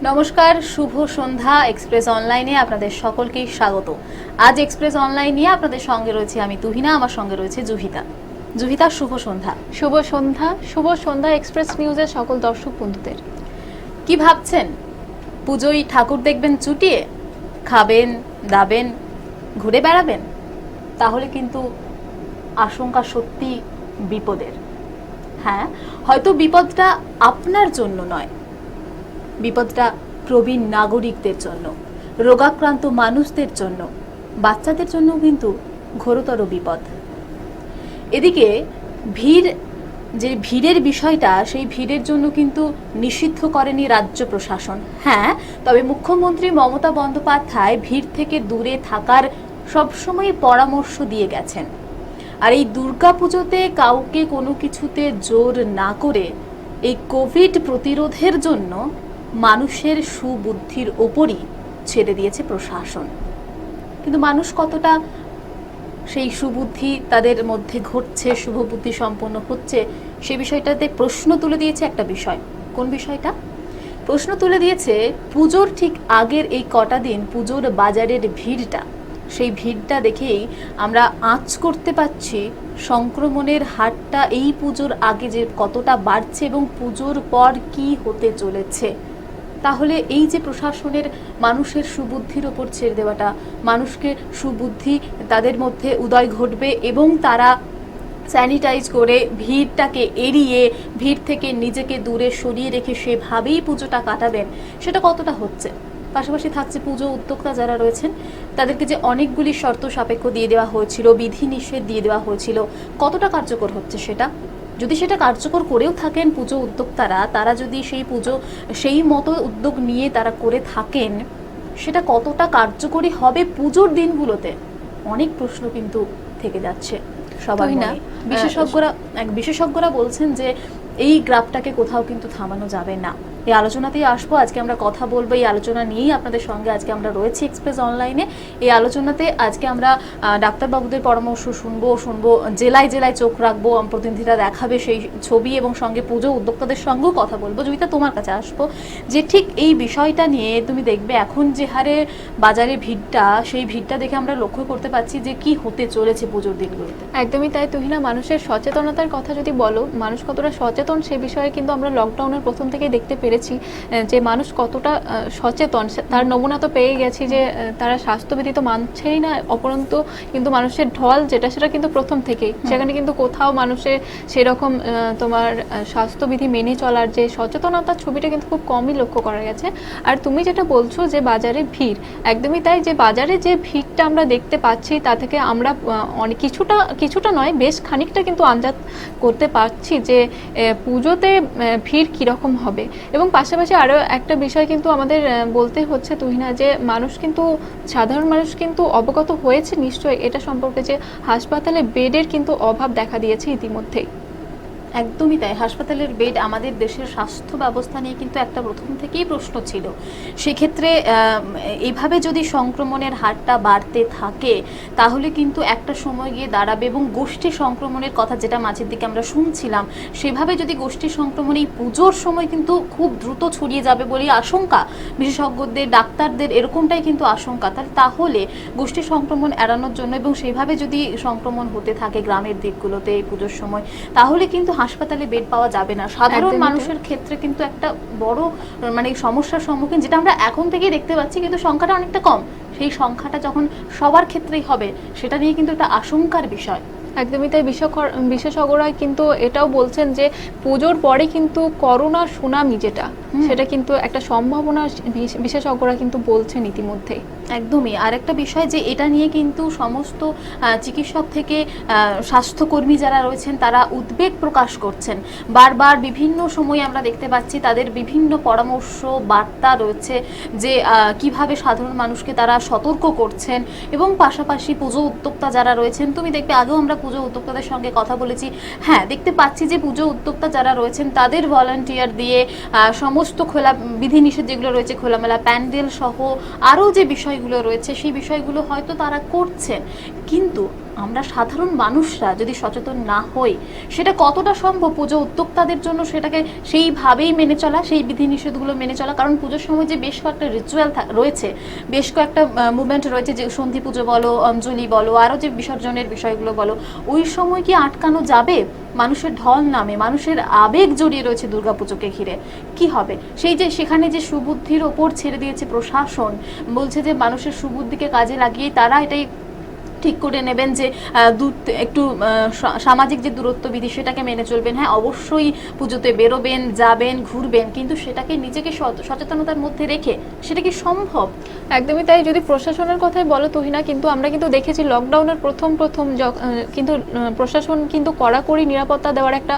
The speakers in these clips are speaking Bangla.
নমস্কার, শুভ সন্ধ্যা। এক্সপ্রেস অনলাইনে আপনাদের সকলকে স্বাগত। আজ এক্সপ্রেস অনলাইন নিয়ে আপনাদের সঙ্গে রয়েছে আমি তুহিনা, আমার সঙ্গে রয়েছে জুহিতা। জুহিতা, শুভ সন্ধ্যা। শুভ সন্ধ্যা। শুভ সন্ধ্যা এক্সপ্রেস নিউজের সকল দর্শক বন্ধুদের। কি ভাবছেন? পুজোয় ঠাকুর দেখবেন চুটিয়ে, খাবেন দাবেন, ঘুরে বেড়াবেন? তাহলে কিন্তু আশঙ্কা সত্যি বিপদের। হ্যাঁ, হয়তো বিপদটা আপনার জন্য নয়, বিপদটা প্রবীণ নাগরিকদের জন্য, রোগাক্রান্ত মানুষদের জন্য, বাচ্চাদের জন্য কিন্তু ঘোরতর বিপদ। এদিকে ভিড়ের বিষয়টা, সেই ভিড়ের জন্য কিন্তু নিষিদ্ধ করেনি রাজ্য প্রশাসন। হ্যাঁ, তবে মুখ্যমন্ত্রী মমতা বন্দ্যোপাধ্যায় ভিড় থেকে দূরে থাকার সবসময় পরামর্শ দিয়ে গেছেন। আর এই দুর্গাপুজোতে কাউকে কোনো কিছুতে জোর না করে এই কোভিড প্রতিরোধের জন্য মানুষের সুবুদ্ধির ওপরই ছেড়ে দিয়েছে প্রশাসন। কিন্তু মানুষ কতটা সেই সুবুদ্ধি তাদের মধ্যে ঘটছে, শুভবুদ্ধি সম্পন্ন হচ্ছে, সে বিষয়টাতে প্রশ্ন তুলে দিয়েছে একটা বিষয়। কোন বিষয়টা? প্রশ্ন তুলে দিয়েছে পুজোর ঠিক আগের এই কটা দিন পুজোর বাজারের ভিড়টা। সেই ভিড়টা দেখেই আমরা আঁচ করতে পারছি সংক্রমণের হারটা এই পুজোর আগে যে কতটা বাড়ছে এবং পুজোর পর কি হতে চলেছে। তাহলে এই যে প্রশাসনের মানুষের সুবুদ্ধির ওপর ছেড়ে দেওয়াটা, মানুষকে সুবুদ্ধি তাদের মধ্যে উদয় ঘটবে এবং তারা স্যানিটাইজ করে ভিড়টাকে এড়িয়ে, ভিড় থেকে নিজেকে দূরে সরিয়ে রেখে সেভাবেই পুজোটা কাটাবেন, সেটা কতটা হচ্ছে? পাশাপাশি থাকছে পুজো উদ্যোক্তা যারা রয়েছেন তাদেরকে যে অনেকগুলি শর্ত সাপেক্ষ দিয়ে দেওয়া হয়েছিল, বিধিনিষেধ দিয়ে দেওয়া হয়েছিল, কতটা কার্যকর হচ্ছে সেটা? যদি সেটা কার্যকর করেও থাকেন পুজো উদ্যোক্তারা, তারা যদি সেই মতো উদ্যোগ নিয়ে তারা করে থাকেন, সেটা কতটা কার্যকরী হবে পুজোর দিনগুলোতে? অনেক প্রশ্ন কিন্তু থেকে যাচ্ছে সবাই না। বিশেষজ্ঞরা বলছেন যে এই গ্রাফটাকে কোথাও কিন্তু থামানো যাবে না। এই আলোচনাতেই আসবো, আজকে আমরা কথা বলবো এই আলোচনা নিয়েই আপনাদের সঙ্গে। আজকে আমরা রয়েছি এক্সপ্রেস অনলাইনে। এই আলোচনাতে আজকে আমরা ডাক্তারবাবুদের পরামর্শ শুনবো, জেলায় জেলায় চোখ রাখবো, প্রতিনিধিরা দেখাবে সেই ছবি, এবং সঙ্গে পুজো উদ্যোক্তাদের সঙ্গেও কথা বলবো। জয়িতা, তোমার কাছে আসবো যে ঠিক এই বিষয়টা নিয়ে তুমি দেখবে এখন যে হারে বাজারে ভিড়টা, সেই ভিড়টা দেখে আমরা লক্ষ্য করতে পারছি যে কি হতে চলেছে পুজোর দিনগুলোতে। একদমই তাই তুহিনা। মানুষের সচেতনতার কথা যদি বলো, মানুষ কতটা সচেতন সে বিষয়ে কিন্তু আমরা লকডাউনের প্রথম থেকেই দেখতে পেরেছি যে মানুষ কতটা সচেতন। তার নমুনা তো পেয়ে গেছি যে তারা স্বাস্থ্যবিধি তো মানছেই না, অপরন্তু কিন্তু মানুষের ঢল যেটা সেটা কিন্তু প্রথম থেকেই, সেখানে কিন্তু কোথাও মানুষের সেরকম তোমার স্বাস্থ্যবিধি মেনে চলার যে সচেতনতার ছবিটা কিন্তু খুব কমই লক্ষ্য করা গেছে। আর তুমি যেটা বলছো যে বাজারে ভিড়, একদমই তাই। যে বাজারে যে ভিড়টা আমরা দেখতে পাচ্ছি তা থেকে আমরা অনেক কিছুটা নয়, বেশ খানিকটা কিন্তু আন্দাজ করতে পারছি যে পুজোতে ভিড় কীরকম হবে। এবং পাশাপাশি আরও একটা বিষয় কিন্তু আমাদের বলতে হচ্ছে তুহিনা, যে সাধারণ মানুষ কিন্তু অবগত হয়েছে নিশ্চয়ই এটা সম্পর্কে যে হাসপাতালে বেডের কিন্তু অভাব দেখা দিয়েছে ইতিমধ্যেই। একদমই তাই। হাসপাতালের বেড আমাদের দেশের স্বাস্থ্য ব্যবস্থা নিয়ে কিন্তু একটা প্রথম থেকেই প্রশ্ন ছিল। সেক্ষেত্রে এইভাবে যদি সংক্রমণের হারটা বাড়তে থাকে তাহলে কিন্তু একটা সময় গিয়ে দাঁড়াবে, এবং গোষ্ঠী সংক্রমণের কথা যেটা মাঝের দিকে আমরা শুনছিলাম, সেভাবে যদি গোষ্ঠী সংক্রমণ এই পুজোর সময় কিন্তু খুব দ্রুত ছড়িয়ে যাবে বলেই আশঙ্কা বিশেষজ্ঞদের, ডাক্তারদের, এরকমটাই কিন্তু আশঙ্কা। তাহলে গোষ্ঠী সংক্রমণ এড়ানোর জন্য, এবং সেইভাবে যদি সংক্রমণ হতে থাকে গ্রামের দিকগুলোতে এই পুজোর সময়, তাহলে কিন্তু হাসপাতালে বেড পাওয়া যাবে না। সাধারণ মানুষের ক্ষেত্রে কিন্তু একটা বড় সমস্যার সম্মুখীন, যেটা আমরা এখন থেকেই দেখতে পাচ্ছি, কিন্তু সংখ্যাটা অনেকটা কম। সেই সংখ্যাটা যখন সবার ক্ষেত্রেই হবে, সেটা নিয়ে কিন্তু একটা আশঙ্কার বিষয়। একদমই তাই। বিশেষজ্ঞরা কিন্তু এটাও বলছেন যে পুজোর পরে কিন্তু করোনা সুনামি যেটা, সেটা কিন্তু একটা সম্ভাবনা বিশেষজ্ঞরা কিন্তু বলছেন ইতিমধ্যেই। একদমই। আর একটা বিষয় যে এটা নিয়ে কিন্তু সমস্ত চিকিৎসক থেকে স্বাস্থ্যকর্মী যারা রয়েছেন তারা উদ্বেগ প্রকাশ করছেন। বারবার বিভিন্ন সময় আমরা দেখতে পাচ্ছি তাদের বিভিন্ন পরামর্শ বার্তা রয়েছে যে কিভাবে সাধারণ মানুষকে তারা সতর্ক করছেন, এবং পাশাপাশি পুজো উদ্যোক্তা যারা রয়েছেন, তুমি দেখবে আগেও আমরা পুজো উদ্যোক্তাদের সঙ্গে কথা বলেছি। হ্যাঁ, দেখতে পাচ্ছি যে পুজো উদ্যোক্তা যারা রয়েছেন তাদের ভলান্টিয়ার দিয়ে সমস্ত খোলা বিধিনিষেধ যেগুলো রয়েছে, খোলামেলা প্যান্ডেল সহ আরও যে বিষয়গুলো রয়েছে, সেই বিষয়গুলো হয়তো তারা করছেন। কিন্তু আমরা সাধারণ মানুষরা যদি সচেতন না হই, সেটা কতটা সম্ভব পুজো উদ্যোক্তাদের জন্য সেটাকে সেইভাবেই মেনে চলা, সেই বিধিনিষেধগুলো মেনে চলা? কারণ পুজোর সময় যে বেশ কয়েকটা রিচুয়াল রয়েছে, বেশ কয়েকটা মুভমেন্ট রয়েছে, যে সন্ধি পুজো বলো, অঞ্জলি বলো, আরও যে বিসর্জনের বিষয়গুলো বলো, ওই সময় কি আটকানো যাবে? মানুষের ঢল নামে, মানুষের আবেগ জড়িয়ে রয়েছে দুর্গাপুজোকে ঘিরে, কি হবে? সেই যে সেখানে যে সুবুদ্ধির ওপর ছেড়ে দিয়েছে প্রশাসন, বলছে যে মানুষের সুবুদ্ধিকে কাজে লাগিয়েই তারা এটাই ঠিক করে নেবেন যে একটু সামাজিক যে দূরত্ব বিধি সেটাকে মেনে চলবেন। হ্যাঁ, অবশ্যই পুজোতে বেরোবেন, যাবেন, ঘুরবেন, কিন্তু সেটাকে নিজেকে সচেতনতার মধ্যে রেখে সেটা কি সম্ভব? একদমই তাই। যদি প্রশাসনের কথাই বলো তুহিনা, কিন্তু আমরা কিন্তু দেখেছি লকডাউনের প্রথম কিন্তু প্রশাসন কিন্তু কড়াকড়ি নিরাপত্তা দেওয়ার একটা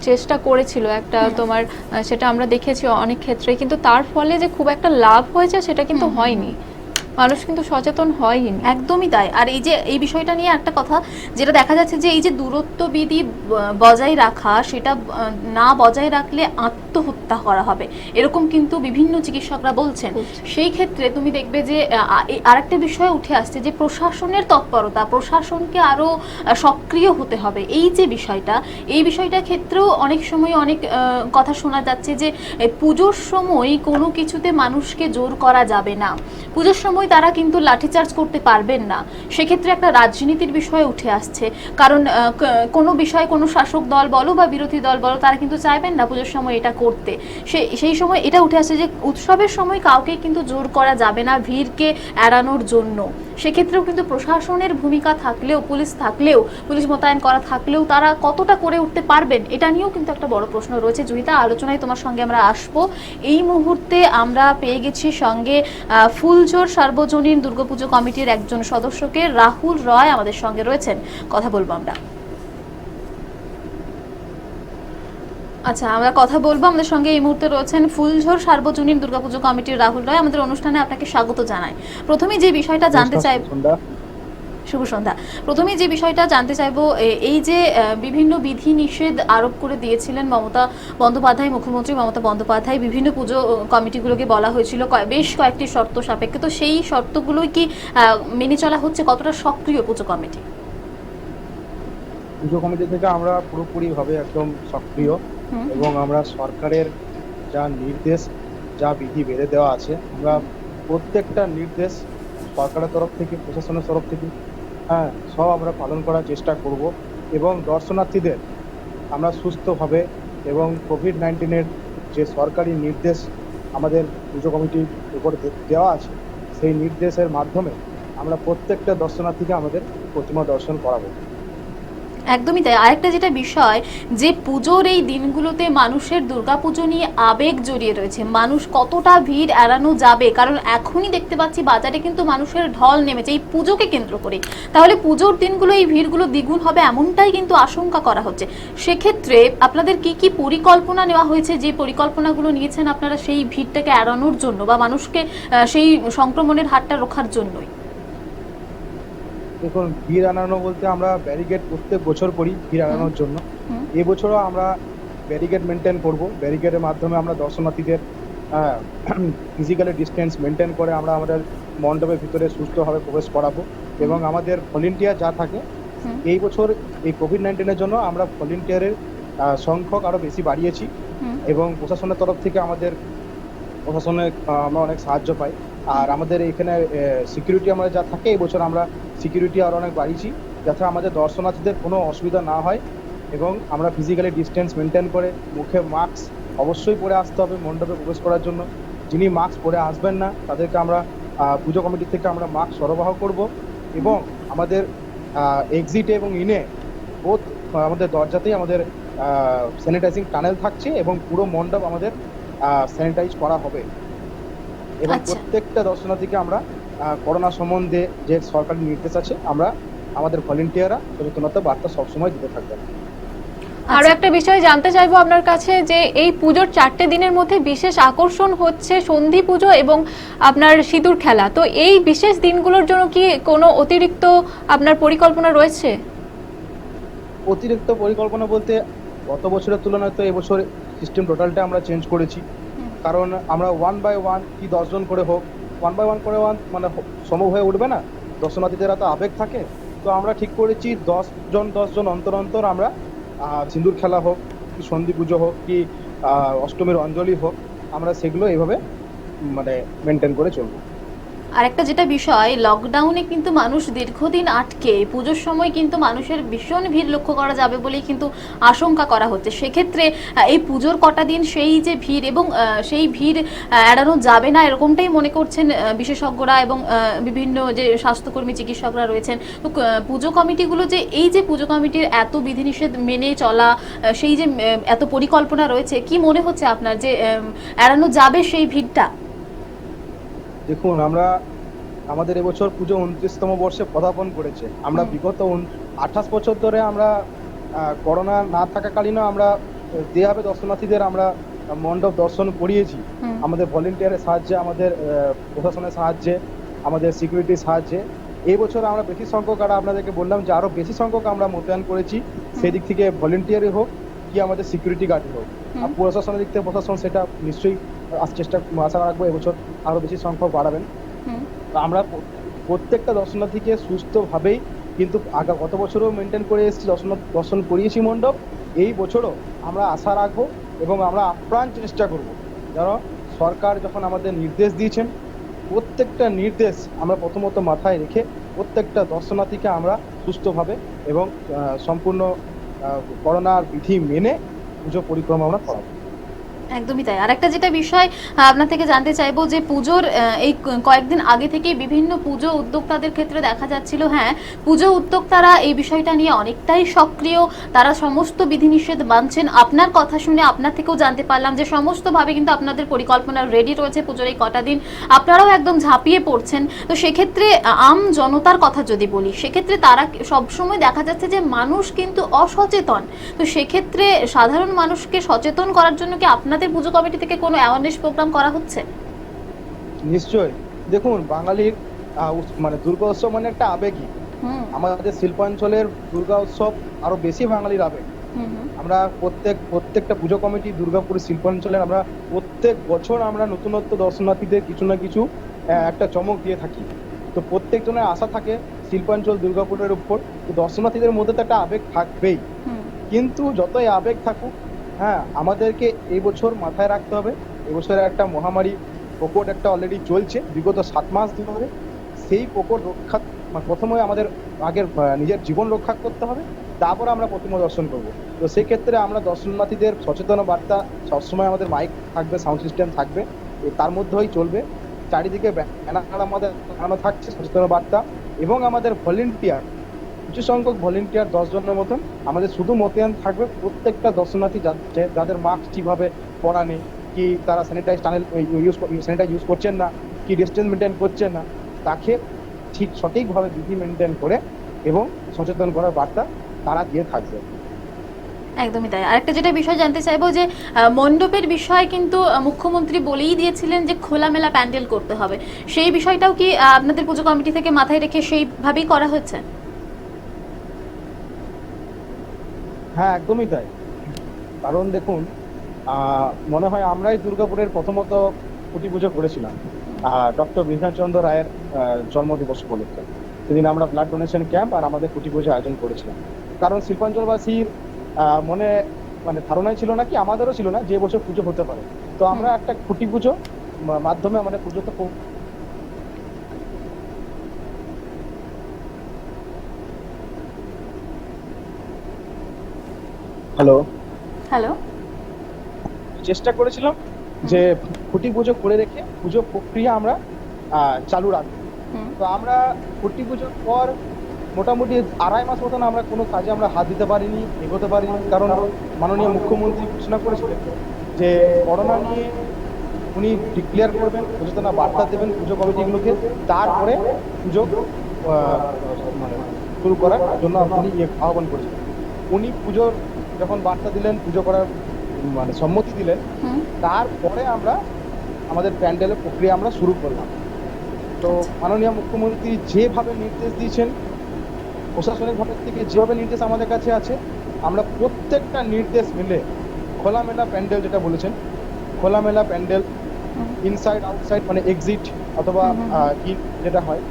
চেষ্টা করেছিল একটা তোমার, সেটা আমরা দেখেছি অনেক ক্ষেত্রে, কিন্তু তার ফলে যে খুব একটা লাভ হয়েছে সেটা কিন্তু হয়নি, মানুষ কিন্তু সচেতন হয়নি। একদমই তাই। আর এই যে এই বিষয়টা নিয়ে একটা কথা যেটা দেখা যাচ্ছে, যে এই যে দূরত্ববিধি বজায় রাখা, সেটা না বজায় রাখলে আত্মহত্যা করা হবে, এরকম কিন্তু বিভিন্ন চিকিৎসকরা বলছেন। সেই ক্ষেত্রে তুমি দেখবে যে আরেকটা বিষয় উঠে আসছে, যে প্রশাসনের তৎপরতা, প্রশাসনকে আরো সক্রিয় হতে হবে। এই যে বিষয়টা, এই বিষয়টার ক্ষেত্রেও অনেক সময় অনেক কথা শোনা যাচ্ছে যে পুজোর সময় কোনো কিছুতে মানুষকে জোর করা যাবে না, পুজোর সময় তারা কিন্তু লাঠিচার্জ করতে পারবেন না। সেক্ষেত্রে একটা রাজনীতির বিষয় উঠে আসছে, কারণ কোনো বিষয় কোনো শাসক দল বলো বা বিরোধী দল বলো, তারা কিন্তু চাইবেন না পুজোর সময় এটা করতে। সেই সময় এটা উঠে আসছে যে উৎসবের সময় কাউকে কিন্তু জোর করা যাবে না ভিড়কে এড়ানোর জন্য। সেক্ষেত্রেও কিন্তু প্রশাসনের ভূমিকা থাকলেও, পুলিশ মোতায়েন করা থাকলেও তারা কতটা করে উঠতে পারবেন, এটা নিয়েও কিন্তু একটা বড় প্রশ্ন রয়েছে। জয়িতা, আলোচনায় তোমার সঙ্গে আমরা আসবো। এই মুহূর্তে আমরা পেয়ে গেছি সঙ্গে ফুলঝোর সার্বজনীন দুর্গাপুজো কমিটির একজন সদস্যকে, রাহুল রয় আমাদের সঙ্গে রয়েছেন, কথা বলবো আমরা। আচ্ছা, আমরা কথা বলবো। আমাদের সঙ্গে এই মুহূর্তে রয়েছেন ফুলঝোর সার্বজনীন দুর্গাপুজো কমিটির রাহুল রয়। আমাদের অনুষ্ঠানে আপনাকে স্বাগত জানাই। প্রথমেই যে বিষয়টা জানতে চাই, শুভ সন্ধ্যা। প্রথমে যে বিষয়টা জানতে চাইবো, এই যে বিভিন্ন বিধি নিষেধ আরোপ করে দিয়েছিলেন মমতা বন্দ্যোপাধ্যায়, মুখ্যমন্ত্রী মমতা বন্দ্যোপাধ্যায়, বিভিন্ন পুজো কমিটিগুলোকে বলা হয়েছিল বেশ কয়েকটি শর্ত সাপেক্ষে, তো সেই শর্তগুলোই কি মেনে চলা হচ্ছে? কতটা সক্রিয় পুজো কমিটি? পুজো কমিটি থেকে আমরা পুরোপুরিভাবে একদম সক্রিয়, এবং আমরা সরকারের যা নির্দেশ, যা বিধি বেঁধে দেওয়া আছে, আমরা প্রত্যেকটা নির্দেশ সরকারের তরফ থেকে, প্রশাসনের তরফ থেকে সব আমরা পালন করার চেষ্টা করব। এবং দর্শনার্থীদের আমরা সুস্থভাবে এবং কোভিড-19-এর যে সরকারি নির্দেশ আমাদের পুজো কমিটির উপর দেওয়া আছে, সেই নির্দেশের মাধ্যমে আমরা প্রত্যেকটা দর্শনার্থীকে আমাদের প্রতিমা দর্শন করাবো। একদমই তাই। আরেকটা যেটা বিষয়, যে পুজোর এই দিনগুলোতে মানুষের দুর্গাপুজো নিয়ে আবেগ জড়িয়ে রয়েছে, মানুষ কতটা ভিড় এড়ানো যাবে? কারণ এখনই দেখতে পাচ্ছি বাজারে কিন্তু মানুষের ঢল নেমেছে এই পুজোকে কেন্দ্র করে। তাহলে পুজোর দিনগুলো এই ভিড়গুলো দ্বিগুণ হবে এমনটাই কিন্তু আশঙ্কা করা হচ্ছে। সেক্ষেত্রে আপনাদের কি কি পরিকল্পনা নেওয়া হয়েছে, যে পরিকল্পনাগুলো নিয়েছেন আপনারা সেই ভিড়টাকে এড়ানোর জন্য বা মানুষকে সেই সংক্রমণের হারটা রক্ষার জন্যই? দেখুন, ভিড় এড়ানো বলতে আমরা ব্যারিকেড প্রত্যেক বছর করি ভিড় এড়ানোর জন্য। এবছরও আমরা ব্যারিকেড মেনটেন করব। ব্যারিকেডের মাধ্যমে আমরা দর্শনার্থীদের ফিজিক্যালি ডিস্টেন্স মেনটেন করে আমরা আমাদের মণ্ডপের ভিতরে সুস্থভাবে প্রবেশ করাবো। এবং আমাদের ভলেন্টিয়ার যা থাকে, এই বছর এই কোভিড-19-এর জন্য আমরা ভলেন্টিয়ারের সংখ্যক আরো বেশি বাড়িয়েছি, এবং প্রশাসনের তরফ থেকে আমরা অনেক সাহায্য পাই। আর আমাদের এখানে সিকিউরিটি আমাদের যা থাকে, এই বছর আমরা সিকিউরিটি আরো অনেক বাড়িয়েছি, যাতে আমাদের দর্শনার্থীদের কোনো অসুবিধা না হয়। এবং আমরা ফিজিক্যালি ডিস্টেন্স মেনটেন করে মুখে মাস্ক অবশ্যই পরে আসতে হবে মণ্ডপে প্রবেশ করার জন্য। যিনি মাস্ক পরে আসবেন না, তাদেরকে আমরা পুজো কমিটি থেকে আমরা মাস্ক সরবরাহ করব। এবং আমাদের এক্সিটে এবং ইনে বোথ আমাদের দরজাতেই আমাদের স্যানিটাইজিং টানেল থাকছে, এবং পুরো মণ্ডপ আমাদের স্যানিটাইজ করা হবে। এবং প্রত্যেকটা দর্শনার্থীকে আমরা করোনা সম্বন্ধে যে সরকারি নির্দেশ আছে, আমরা আমাদের ভলেন্টিয়াররা সচেতনতা বার্তা সবসময় দিতে থাকবেন। আরো একটা বিষয় জানতে চাইবো আপনার কাছে, যে এই পুজোর 4টে দিনের মধ্যে বিশেষ আকর্ষণ হচ্ছে সন্ধি পুজো এবং আপনার সিঁদুর খেলা। তো এই বিশেষ দিনগুলোর জন্য কি কোনো অতিরিক্ত আপনার পরিকল্পনা রয়েছে? অতিরিক্ত পরিকল্পনা বলতে গত বছরের তুলনায় তো এবছর সিস্টেম টোটালটা আমরা চেঞ্জ করেছি। কারণ আমরা 1 by 1 কি 10 জন করে হোক, 1 by 1 করে মানে সম্ভব হয়ে উঠবে না। দর্শনার্থীদের তো আবেগ থাকে, তো আমরা ঠিক করেছি 10 জন অন্তর অন্তর আমরা সিঁদুর খেলা হোক কি সন্ধি পুজো হোক কি অষ্টমীর অঞ্জলি হোক, আমরা সেগুলো এইভাবে মানে মেনটেন করে চলবো। আরেকটা যেটা বিষয়, লকডাউনে কিন্তু মানুষ দীর্ঘদিন আটকে, পুজোর সময় কিন্তু মানুষের ভীষণ ভিড় লক্ষ্য করা যাবে বলেই কিন্তু আশঙ্কা করা হচ্ছে। সেক্ষেত্রে এই পুজোর কটা দিন সেই যে ভিড় এবং সেই ভিড় এড়ানো যাবে না এরকমটাই মনে করছেন বিশেষজ্ঞরা এবং বিভিন্ন যে স্বাস্থ্যকর্মী চিকিৎসকরা রয়েছেন। তো পুজো কমিটিগুলো যে এই যে পুজো কমিটির এত বিধিনিষেধ মেনে চলা, সেই যে এত পরিকল্পনা রয়েছে, কি মনে হচ্ছে আপনার যে এড়ানো যাবে সেই ভিড়টা? দেখুন, আমাদের এবছর পুজো 29তম বর্ষে পদার্পণ করেছে। আমরা বিগত 28 বছর ধরে আমরা করোনা না থাকাকালীনও আমরা যেভাবে দর্শনার্থীদের আমরা মণ্ডপ দর্শন করিয়েছি, আমাদের ভলেন্টিয়ারের সাহায্যে, আমাদের প্রশাসনের সাহায্যে, আমাদের সিকিউরিটির সাহায্যে। এই বছর আমরা বেশি সংখ্যক, আর আপনাদেরকে বললাম যে আরো বেশি সংখ্যক আমরা মোতায়েন করেছি, সেই দিক থেকে ভলেন্টিয়ারই হোক কি আমাদের সিকিউরিটি গার্ডই হোক। আর প্রশাসনের দিক থেকে প্রশাসন সেটা নিশ্চয়ই আশা রাখবো এবছর আরো বেশি সংখ্যক বাড়াবেন। আমরা প্রত্যেকটা দর্শনার্থীকে সুস্থভাবেই কিন্তু গত বছরও মেনটেন করে এসেছি, দর্শন করিয়েছি মণ্ডপ। এই বছরও আমরা আশা রাখবো এবং আমরা আপ্রাণ চেষ্টা করব যেন সরকার যখন আমাদের নির্দেশ দিয়েছেন, প্রত্যেকটা নির্দেশ আমরা প্রথমত মাথায় রেখে প্রত্যেকটা দর্শনার্থীকে আমরা সুস্থভাবে এবং সম্পূর্ণ করোনার বিধি মেনে পুজো পরিক্রমা আমরা করাবো। একদমই তাই। আর একটা যেটা বিষয় আপনার থেকে জানতে চাইবো যে পুজোর এই কয়েকদিন আগে থেকে বিভিন্ন পুজো উদ্যোক্তাদের ক্ষেত্রে দেখা যাচ্ছিল, হ্যাঁ, পুজো উদ্যোক্তারা এই বিষয়টা নিয়ে অনেকটাই সক্রিয়, তারা সমস্ত বিধিনিষেধ মানছেন। আপনার কথা শুনে আপনার থেকেও জানতে পারলাম যে সমস্তভাবে কিন্তু আপনাদের পরিকল্পনা রেডি রয়েছে পুজোর এই কটা দিন, আপনারাও একদম ঝাঁপিয়ে পড়ছেন। তো সেক্ষেত্রে আম জনতার কথা যদি বলি, সেক্ষেত্রে তারা সবসময় দেখা যাচ্ছে যে মানুষ কিন্তু অসচেতন। তো সেক্ষেত্রে সাধারণ মানুষকে সচেতন করার জন্য কি আপনাদের পুজো কমিটি থেকে কোনো অ্যাওয়ারনেস প্রোগ্রাম করা হচ্ছে? নিশ্চয়ই। দেখুন, বাঙালির মানে দুর্গা উৎসব মানে একটা আবেগই। আমাদের শিল্পাঞ্চলের দুর্গা উৎসব আরো বেশি বাঙালির আবেগ। আমরা প্রত্যেকটা পুজো কমিটি দুর্গাপুর শিল্পাঞ্চলের আমরা প্রত্যেক বছর আমরা নতুনত্ব দর্শনার্থীদের কিছু না কিছু একটা চমক দিয়ে থাকি। তো প্রত্যেকজনের আশা থাকে শিল্পাঞ্চল দুর্গাপুরের উপর, তো দর্শনার্থীদের মধ্যে তো একটা আবেগ থাকবেই। কিন্তু যতই আবেগ থাকুক, হ্যাঁ, আমাদেরকে এই বছর মাথায় রাখতে হবে, এবছর একটা মহামারী প্রকোপ একটা অলরেডি চলছে বিগত 7 মাস ধরে। সেই প্রকোপ রক্ষা প্রথমে আমাদের আগের নিজের জীবন রক্ষা করতে হবে, তারপর আমরা প্রতিমা দর্শন করব। তো সেই ক্ষেত্রে আমরা দর্শনার্থীদের সচেতন বার্তা সবসময়, আমাদের মাইক থাকবে, সাউন্ড সিস্টেম থাকবে, তার মধ্যেই চলবে। চারিদিকে ব্যানার আমাদের লাগানো থাকছে সচেতন বার্তা, এবং আমাদের ভলেন্টিয়ার, কিছু সংখ্যক ভলেন্টিয়ার 10 জনের মতন আমাদের শুধু মোতায়েন থাকবে। প্রত্যেকটা দর্শনার্থী যাদের মাস্ক ঠিকভাবে পরা নেই, কি তারা স্যানিটাইজ ইউজ করছেন না, কি ডিস্টেন্স মেনটেন করছেন না, তাকে সঠিকভাবে বিধি মেনটেন করে এবং সচেতন করার বার্তা তারা দিয়ে থাকবে। একদমই তাই। আরেকটা যেটা বিষয় জানতে চাইবো যে মণ্ডপের বিষয়ে কিন্তু মুখ্যমন্ত্রী বলেই দিয়েছিলেন যে খোলামেলা প্যান্ডেল করতে হবে, সেই বিষয়টাও কি আপনাদের পুজো কমিটি থেকে মাথায় রেখে সেইভাবেই করা হচ্ছে? হ্যাঁ, একদমই তাই। কারণ দেখুন, মনে হয় আমরাই দুর্গাপুরের প্রথমত খুঁটি পুজো করেছিলাম ডক্টর বিধানচন্দ্র রায়ের জন্মদিবস উপলক্ষে। সেদিন আমরা ব্লাড ডোনেশন ক্যাম্প আর আমাদের খুঁটি পুজো আয়োজন করেছিলাম। কারণ শিল্পাঞ্চলবাসীর মনে মানে ধারণাই ছিল না, কি আমাদেরও ছিল না, যে বছর পুজো হতে পারে। তো আমরা একটা খুঁটি পুজো মাধ্যমে আমাদের পুজোতে হ্যালো চেষ্টা করেছিলাম যে খুঁটি পুজো করে রেখে পুজো প্রক্রিয়া আমরা চালু রাখবো। তো আমরা খুঁটি পুজোর পর মোটামুটি 2.5 মাস মতন আমরা কোনো কাজে আমরা হাত দিতে পারিনি, এগোতে পারিনি। কারণ মাননীয় মুখ্যমন্ত্রী ঘোষণা করেছিলেন যে করোনা নিয়ে উনি ডিক্লেয়ার করবেন, সচেতনা বার্তা দেবেন পুজো কমিটিগুলোকে, তারপরে পুজো মানে শুরু করার জন্য উনি আহ্বান করেছিলেন। উনি পুজোর যখন বার্তা দিলেন, পুজো করার মানে সম্মতি দিলেন, তারপরে আমরা আমাদের প্যান্ডেলের প্রক্রিয়া আমরা শুরু করলাম। তো মাননীয় মুখ্যমন্ত্রী যেভাবে নির্দেশ দিয়েছেন, প্রশাসনিক ভাবে থেকে যেভাবে নির্দেশ আমাদের কাছে আছে, আমরা প্রত্যেকটা নির্দেশ মিলে খোলামেলা প্যান্ডেল, যেটা বলেছেন খোলামেলা প্যান্ডেল, ইনসাইড আউটসাইড মানে এক্সিট অথবা যেটা হয়,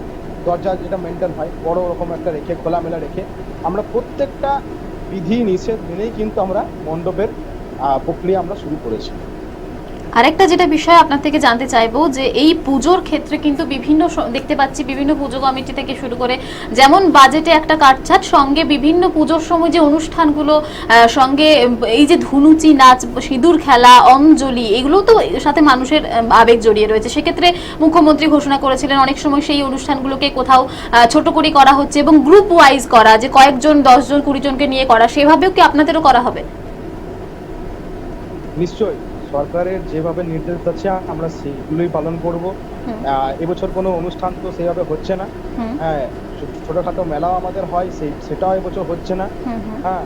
দরজা যেটা মেনটেন হয় বড় রকম একটা রেখে, খোলামেলা রেখে আমরা প্রত্যেকটা বিধি নিষেধ মেনেই কিন্তু আমরা মণ্ডপের প্রক্রিয়া আমরা শুরু করেছি। আরেকটা যেটা বিষয় আপনার থেকে জানতে চাইবো যে এই পুজোর ক্ষেত্রে কিন্তু বিভিন্ন দেখতে পাচ্ছি বিভিন্ন পুজো কমিটি থেকে শুরু করে যেমন বাজেটে একটা কাটছাট, সঙ্গে বিভিন্ন পুজোর সময় যে অনুষ্ঠানগুলো, সঙ্গে এই যে ধুনুচি নাচ, সিঁদুর খেলা, অঞ্জলি, এগুলো তো সাথে মানুষের আবেগ জড়িয়ে রয়েছে। সেক্ষেত্রে মুখ্যমন্ত্রী ঘোষণা করেছিলেন অনেক সময় সেই অনুষ্ঠানগুলোকে কোথাও ছোট করে করা হচ্ছে এবং গ্রুপ ওয়াইজ করা, যে কয়েকজন 10 জন 20 জনকে নিয়ে করা, সেভাবেও কি আপনাদেরও করা হবে? নিশ্চয়ই, সরকারের যেভাবে নির্দেশ আছে আমরা সেগুলোই পালন করব। এবছর কোনো অনুষ্ঠান তো সেভাবে হচ্ছে না। হ্যাঁ, ছোটখাটো মেলাও আমাদের হয়, সেটাও এবছর হচ্ছে না। হ্যাঁ,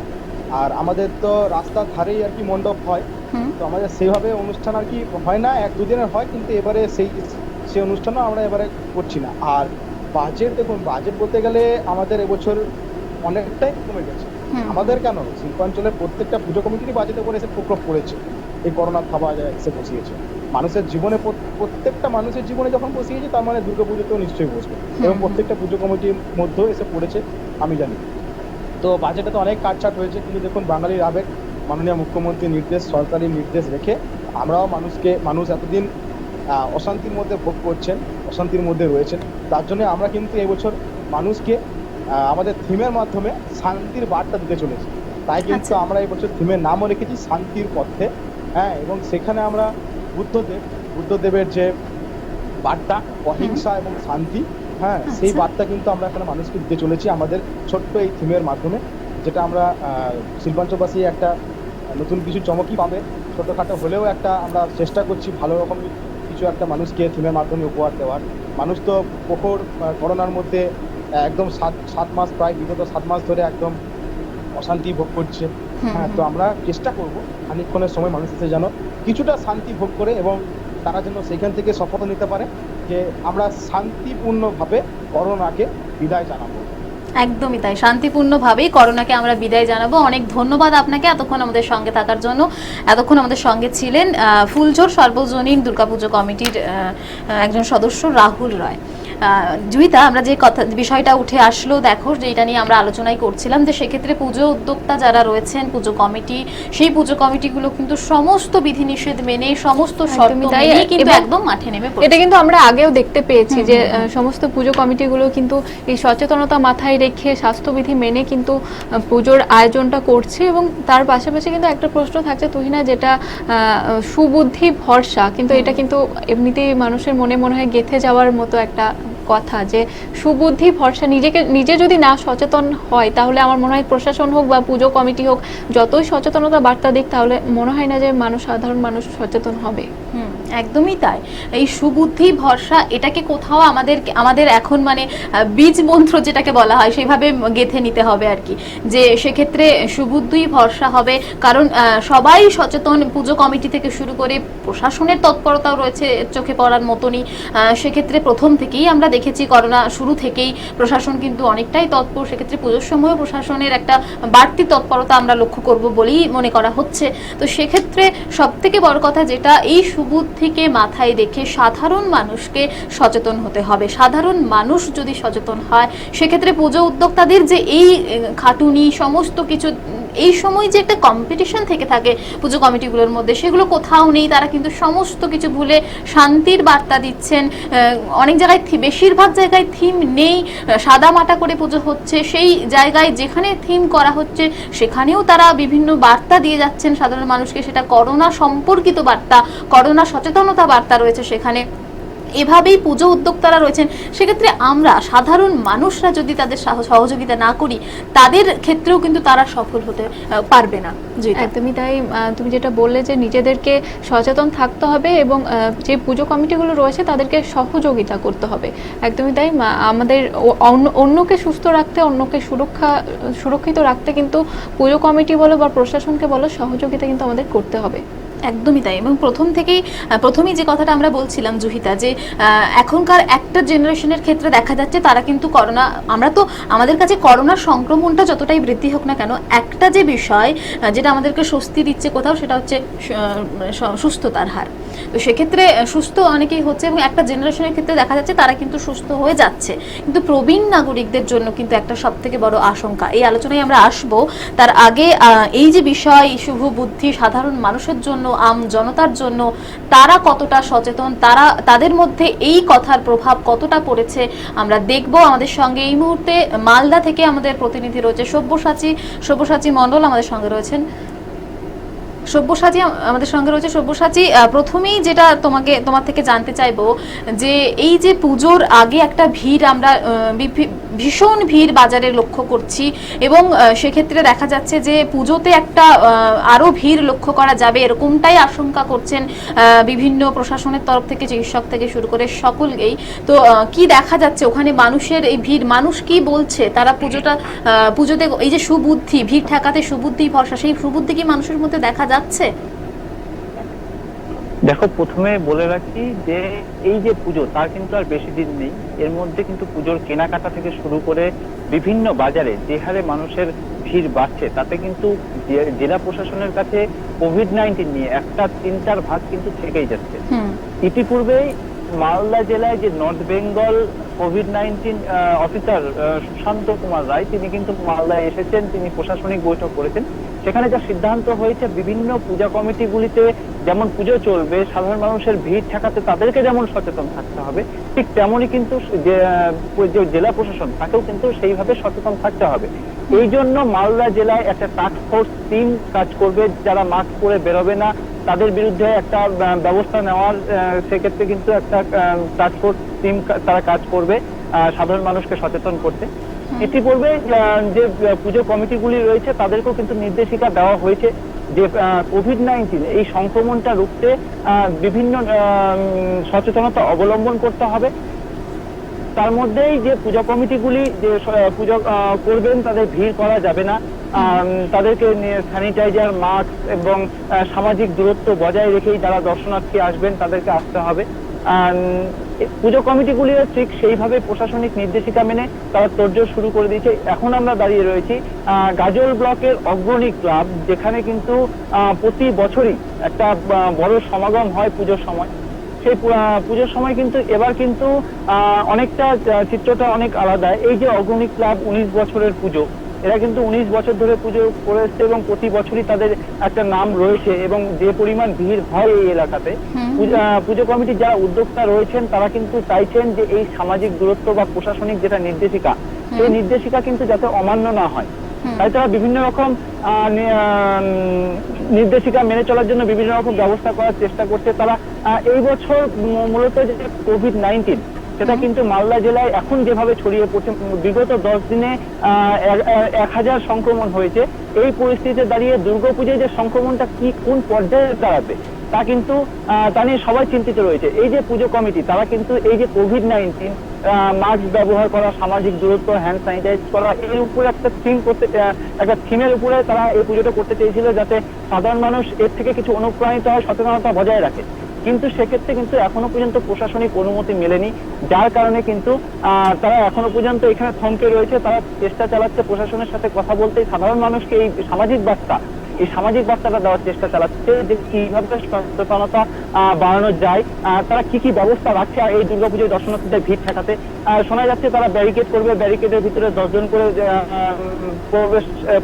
আর আমাদের তো রাস্তার ধারেই আর কি মণ্ডপ হয়, তো আমাদের সেইভাবে অনুষ্ঠান আর কি হয় না, 1-2 দিনের হয়, কিন্তু এবারে সেই অনুষ্ঠানও আমরা এবারে করছি না। আর বাজেট, দেখুন বাজেট বলতে গেলে আমাদের এবছর অনেকটাই কমে গেছে। আমাদের কেন, শিল্পাঞ্চলের প্রত্যেকটা পুজো কমিটিরই বাজেটের উপরে এসে প্রকোপ পড়েছে, এই করোনার থাবা এসে বসিয়েছে মানুষের জীবনে। প্রত্যেকটা মানুষের জীবনে যখন বসিয়েছে, তার মানে দুর্গাপুজোতেও নিশ্চয়ই বসবে, এবং প্রত্যেকটা পুজো কমিটির মধ্যেও এসে পড়েছে, আমি জানি। তো বাজেটে তো অনেক কাটছাট হয়েছে, কিন্তু দেখুন বাঙালির আবেগ, মাননীয় মুখ্যমন্ত্রীর নির্দেশ, সরকারি নির্দেশ রেখে আমরাও মানুষ এতদিন অশান্তির মধ্যে ভোগ করছেন, অশান্তির মধ্যে রয়েছেন, তার জন্য আমরা কিন্তু এবছর মানুষকে আমাদের থিমের মাধ্যমে শান্তির বার্তা দিতে চলেছি। তাই কিন্তু আমরা এবছর থিমের নামও রেখেছি শান্তির পথে। হ্যাঁ, এবং সেখানে আমরা বুদ্ধদেবের যে বার্তা, অহিংসা এবং শান্তি, হ্যাঁ, সেই বার্তা কিন্তু আমরা এখানে মানুষকে দিতে চলেছি আমাদের ছোট্ট এই থিমের মাধ্যমে, যেটা আমরা শিল্পাঞ্চলবাসী একটা নতুন কিছু চমকই পাবে। ছোটোখাটো হলেও একটা আমরা চেষ্টা করছি ভালো রকম কিছু একটা মানুষকে থিমের মাধ্যমে উপহার দেওয়ার। মানুষ তো প্রখর করোনার মধ্যে একদম 7 মাস, প্রায় বিগত 7 মাস ধরে একদম অশান্তি ভোগ করছে। হ্যাঁ, তো আমরা চেষ্টা করব খানিকক্ষণের সময় মানুষের যেন কিছুটা শান্তি ভোগ করে, এবং তারা যেন সেখান থেকে শপথ নিতে পারে যে আমরা শান্তিপূর্ণভাবে করোনাকে বিদায় জানাবো। একদমই তাই, শান্তিপূর্ণভাবেই করোনাকে আমরা বিদায় জানাবো। অনেক ধন্যবাদ আপনাকে এতক্ষণ আমাদের সঙ্গে থাকার জন্য। এতক্ষণ আমাদের সঙ্গে ছিলেন ফুলঝোর সর্বজনীন দুর্গাপুজো কমিটির একজন সদস্য রাহুল রায়। জুহিতা, আমরা যে বিষয়টা উঠে আসলো, দেখো যে এটা নিয়ে আমরা আলোচনাই করছিলাম, যে সেক্ষেত্রে পুজো উদ্যোক্তা যারা রয়েছেন, পুজো কমিটি, সেই পুজো কমিটিগুলো কিন্তু সমস্ত বিধিনিষেধ মেনে, সমস্ত শর্ত মেনে কিন্তু একদম মাঠে নেমে পড়ছে। এটা কিন্তু আমরা আগেও দেখতে পেয়েছি যে সমস্ত পুজো কমিটিগুলো কিন্তু এই সচেতনতা মাথায় রেখে, স্বাস্থ্যবিধি মেনে কিন্তু পুজোর আয়োজনটা করছে। এবং তার পাশাপাশি কিন্তু একটা প্রশ্ন থাকছে তুহিনা, যেটা সুবুদ্ধি ভরসা, কিন্তু এটা কিন্তু এমনিতেই মানুষের মনে মনে হয় গেঁথে যাওয়ার মতো একটা কথা, যে সুবুদ্ধি ভরসা, নিজে যদি না সচেতন হয়, তাহলে আমার মনে হয় প্রশাসন হোক বা পুজো কমিটি হোক, যতই সচেতনতা বার্তা দিক, তাহলে মনে হয় না যে সাধারণ মানুষ সচেতন হবে। একদমই তাই। এই সুবুদ্ধি ভরসা, এটাকে কোথাও আমাদের এখন মানে বীজ মন্ত্র যেটাকে বলা হয়, সেইভাবে গেঁথে নিতে হবে আর কি, যে সেক্ষেত্রে সুবুদ্ধি ভরসা হবে। কারণ সবাই সচেতন, পুজো কমিটি থেকে শুরু করে প্রশাসনের তৎপরতাও রয়েছে চোখে পড়ার মতনই। সেক্ষেত্রে প্রথম থেকেই আমরা দেখেছি, করোনা শুরু থেকেই প্রশাসন কিন্তু অনেকটাই তৎপর। সেক্ষেত্রে পুজোর সময়ও প্রশাসনের একটা বাড়তি তৎপরতা আমরা লক্ষ্য করব বলেই মনে করা হচ্ছে। তো সেক্ষেত্রে সব থেকে বড় কথা যেটা, এই সুবুদ্ধিকে মাথায় রেখে সাধারণ মানুষকে সচেতন হতে হবে। সাধারণ মানুষ যদি সচেতন হয়, সেক্ষেত্রে পুজো উদ্যোক্তাদের যে এই খাটুনি সমস্ত কিছু, এই সময় যে একটা কম্পিটিশন থেকে থাকে পুজো কমিটিগুলোর মধ্যে, সেগুলো কোথাও নেই। তারা কিন্তু সমস্ত কিছু ভুলে শান্তির বার্তা দিচ্ছেন। অনেক জায়গায়, বেশিরভাগ জায়গায় থিম নেই, সাদা মাটা করে পুজো হচ্ছে। সেই জায়গায় যেখানে থিম করা হচ্ছে, সেখানেও তারা বিভিন্ন বার্তা দিয়ে যাচ্ছেন সাধারণ মানুষকে। সেটা করোনা সম্পর্কিত বার্তা, করোনা সচেতনতা বার্তা রয়েছে সেখানে। এভাবেই পুজো উদ্যোক্তারা রয়েছেন। সেক্ষেত্রে আমরা সাধারণ মানুষরা যদি তাদের সহযোগিতা না করি, তাদের ক্ষেত্রেও কিন্তু তারা সফল হতে পারবে না। একদমই তাই। তুমি যেটা বললে যে নিজেদেরকে সচেতন থাকতে হবে, এবং যে পুজো কমিটিগুলো রয়েছে তাদেরকে সহযোগিতা করতে হবে। একদমই তাই। আমাদের অন্যকে সুস্থ রাখতে, অন্যকে সুরক্ষিত রাখতে কিন্তু পুজো কমিটি বলো বা প্রশাসনকে বলো, সহযোগিতা কিন্তু আমাদের করতে হবে। একদমই তাই। এবং প্রথমেই যে কথাটা আমরা বলছিলাম জুহিতা, যে এখনকার একটা জেনারেশনের ক্ষেত্রে দেখা যাচ্ছে তারা কিন্তু করোনা, আমরা তো আমাদের কাছে করোনার সংক্রমণটা যতটাই বৃদ্ধি হোক না কেন, একটা যে বিষয় যেটা আমাদেরকে স্বস্তি দিচ্ছে কোথাও, সেটা হচ্ছে সুস্থতার হার। তো সেক্ষেত্রে সুস্থ অনেকেই হচ্ছে, এবং একটা জেনারেশনের ক্ষেত্রে দেখা যাচ্ছে তারা কিন্তু সুস্থ হয়ে যাচ্ছে। কিন্তু প্রবীণ নাগরিকদের জন্য কিন্তু একটা সব থেকে বড় আশঙ্কা, এই আলোচনায় আমরা আসব। তার আগে এই যে বিষয়, শুভ বুদ্ধি সাধারণ মানুষের জন্য, আম জনতার জন্য, তারা কতটা সচেতন, তাদের মধ্যে এই কথার প্রভাব কতটা পড়েছে আমরা দেখব। আমাদের সঙ্গে এই মুহূর্তে মালদা থেকে আমাদের প্রতিনিধি রয়েছে সব্যসাচী মণ্ডল আমাদের সঙ্গে রয়েছেন। সব্যসাচী, প্রথমেই যেটা তোমার থেকে জানতে চাইবো, যে এই যে পুজোর আগে একটা ভিড় আমরা ভীষণ ভিড় বাজারে লক্ষ্য করছি, এবং সেক্ষেত্রে দেখা যাচ্ছে যে পুজোতে একটা আরো ভিড় লক্ষ্য করা যাবে, এরকমটাই আশঙ্কা করছেন বিভিন্ন প্রশাসনের তরফ থেকে, চিকিৎসক থেকে শুরু করে সকলেই। তো কি দেখা যাচ্ছে ওখানে মানুষের এই ভিড়, মানুষ কি বলছে, তারা পুজোতে এই যে সুবুদ্ধি, ভিড় ঠেকাতে সুবুদ্ধি ভরসা, সেই সুবুদ্ধি কি মানুষের মধ্যে দেখা যাচ্ছে? দেখো, প্রথমে বলে রাখি যে এই যে পুজো, তার কিন্তু আর বেশি দিন নেই। এর মধ্যে কিন্তু পুজোর কেনাকাটা থেকে শুরু করে বিভিন্ন বাজারে যে হারে মানুষের ভিড় বাড়ছে, তাতে কিন্তু জেলা প্রশাসনের কাছে কোভিড-19 নিয়ে একটা চিন্তার ভাগ কিন্তু থেকেই যাচ্ছে। ইতিপূর্বেই মালদা জেলায় যে নর্থ বেঙ্গল কোভিড-19 অফিসার সুশান্ত কুমার রায়, তিনি কিন্তু মালদায় এসেছেন, তিনি প্রশাসনিক বৈঠক করেছেন। সেখানে যা সিদ্ধান্ত হয়েছে, বিভিন্ন পূজা কমিটিগুলিতে যেমন পুজো চলবে, সাধারণ মানুষের ভিড় ঠেকাতে তাদেরকে যেমন সচেতন থাকতে হবে, ঠিক তেমনই কিন্তু যে জেলা প্রশাসন, তাকেও কিন্তু সেইভাবে সচেতন থাকতে হবে। এই জন্য মালদা জেলায় একটা টাস্ক ফোর্স টিম কাজ করবে, যারা মাস্ক পরে বেরোবে না তাদের বিরুদ্ধে একটা ব্যবস্থা নেওয়ার, সেক্ষেত্রে কিন্তু একটা টাস্ক ফোর্স টিম তারা কাজ করবে সাধারণ মানুষকে সচেতন করতে। ইতিপূর্বে যে পুজো কমিটিগুলি রয়েছে তাদেরকেও কিন্তু নির্দেশিকা দেওয়া হয়েছে যে কোভিড-19 এই সংক্রমণটা রুখতে বিভিন্ন সচেতনতা অবলম্বন করতে হবে। তার মধ্যেই যে পূজা কমিটিগুলি যে পুজো করবেন, তাদের ভিড় করা যাবে না, তাদেরকে স্যানিটাইজার, মাস্ক এবং সামাজিক দূরত্ব বজায় রেখেই যারা দর্শনার্থী আসবেন তাদেরকে আসতে হবে। পুজো কমিটিগুলিও ঠিক সেইভাবে প্রশাসনিক নির্দেশিকা মেনে তারা তোড়জোড় শুরু করে দিয়েছে। এখন আমরা দাঁড়িয়ে রয়েছি গাজল ব্লকের অগ্রণী ক্লাব, যেখানে কিন্তু প্রতি বছরই একটা বড় সমাগম হয় পুজোর সময়। সেই পুজোর সময় কিন্তু এবার কিন্তু অনেকটা চিত্রটা অনেক আলাদা। এই যে অগ্রণী ক্লাব 19 বছরের পুজো, এরা কিন্তু 19 বছর ধরে পুজো করে এসছে এবং প্রতি বছরই তাদের একটা নাম রয়েছে, এবং যে পরিমাণ ভিড় হয় এই এলাকাতে, পুজো কমিটির যারা উদ্যোক্তা রয়েছেন তারা কিন্তু চাইছেন যে এই সামাজিক দূরত্ব বা প্রশাসনিক যেটা নির্দেশিকা, সেই নির্দেশিকা কিন্তু যাতে অমান্য না হয়। তাই তারা বিভিন্ন রকম নির্দেশিকা মেনে চলার জন্য বিভিন্ন রকম ব্যবস্থা করার চেষ্টা করছে। তারা এই বছর মূলত যে কোভিড-19 সেটা কিন্তু মালদা জেলায় এখন যেভাবে ছড়িয়ে পড়ছে, বিগত 10 দিনে 1000 সংক্রমণ হয়েছে। এই পরিস্থিতিতে দাঁড়িয়ে দুর্গাপূজায় যে সংক্রমণটা কোন পর্যায়ে দাঁড়াবে তা নিয়ে সবাই চিন্তিত রয়েছে। এই যে পুজো কমিটি, তারা কিন্তু এই যে কোভিড-19, মাস্ক ব্যবহার করা, সামাজিক দূরত্ব, হ্যান্ড স্যানিটাইজ করা, এর উপরে একটা থিমের উপরে তারা এই পুজোটা করতে চেয়েছিল, যাতে সাধারণ মানুষ এর থেকে কিছু অনুপ্রাণিত হয়, সচেতনতা বজায় রাখে। কিন্তু সেক্ষেত্রে কিন্তু এখনো পর্যন্ত প্রশাসনিক অনুমতি মেলেনি, যার কারণে কিন্তু তারা এখনো পর্যন্ত এখানে থমকে রয়েছে। তারা চেষ্টা চালাচ্ছে প্রশাসনের সাথে কথা বলতে, সাধারণ মানুষকে এই সামাজিক বার্তাটা দেওয়ার চেষ্টা চালাচ্ছে যে কিভাবে সচেতনতা বাড়ানো যায়, তারা কি কি ব্যবস্থা রাখছে এই দুর্গাপুজোয় দর্শনার্থীদের ভিড় ঠেকাতে। শোনা যাচ্ছে তারা ব্যারিকেড করবে, ব্যারিকেডের ভিতরে 10 জন করে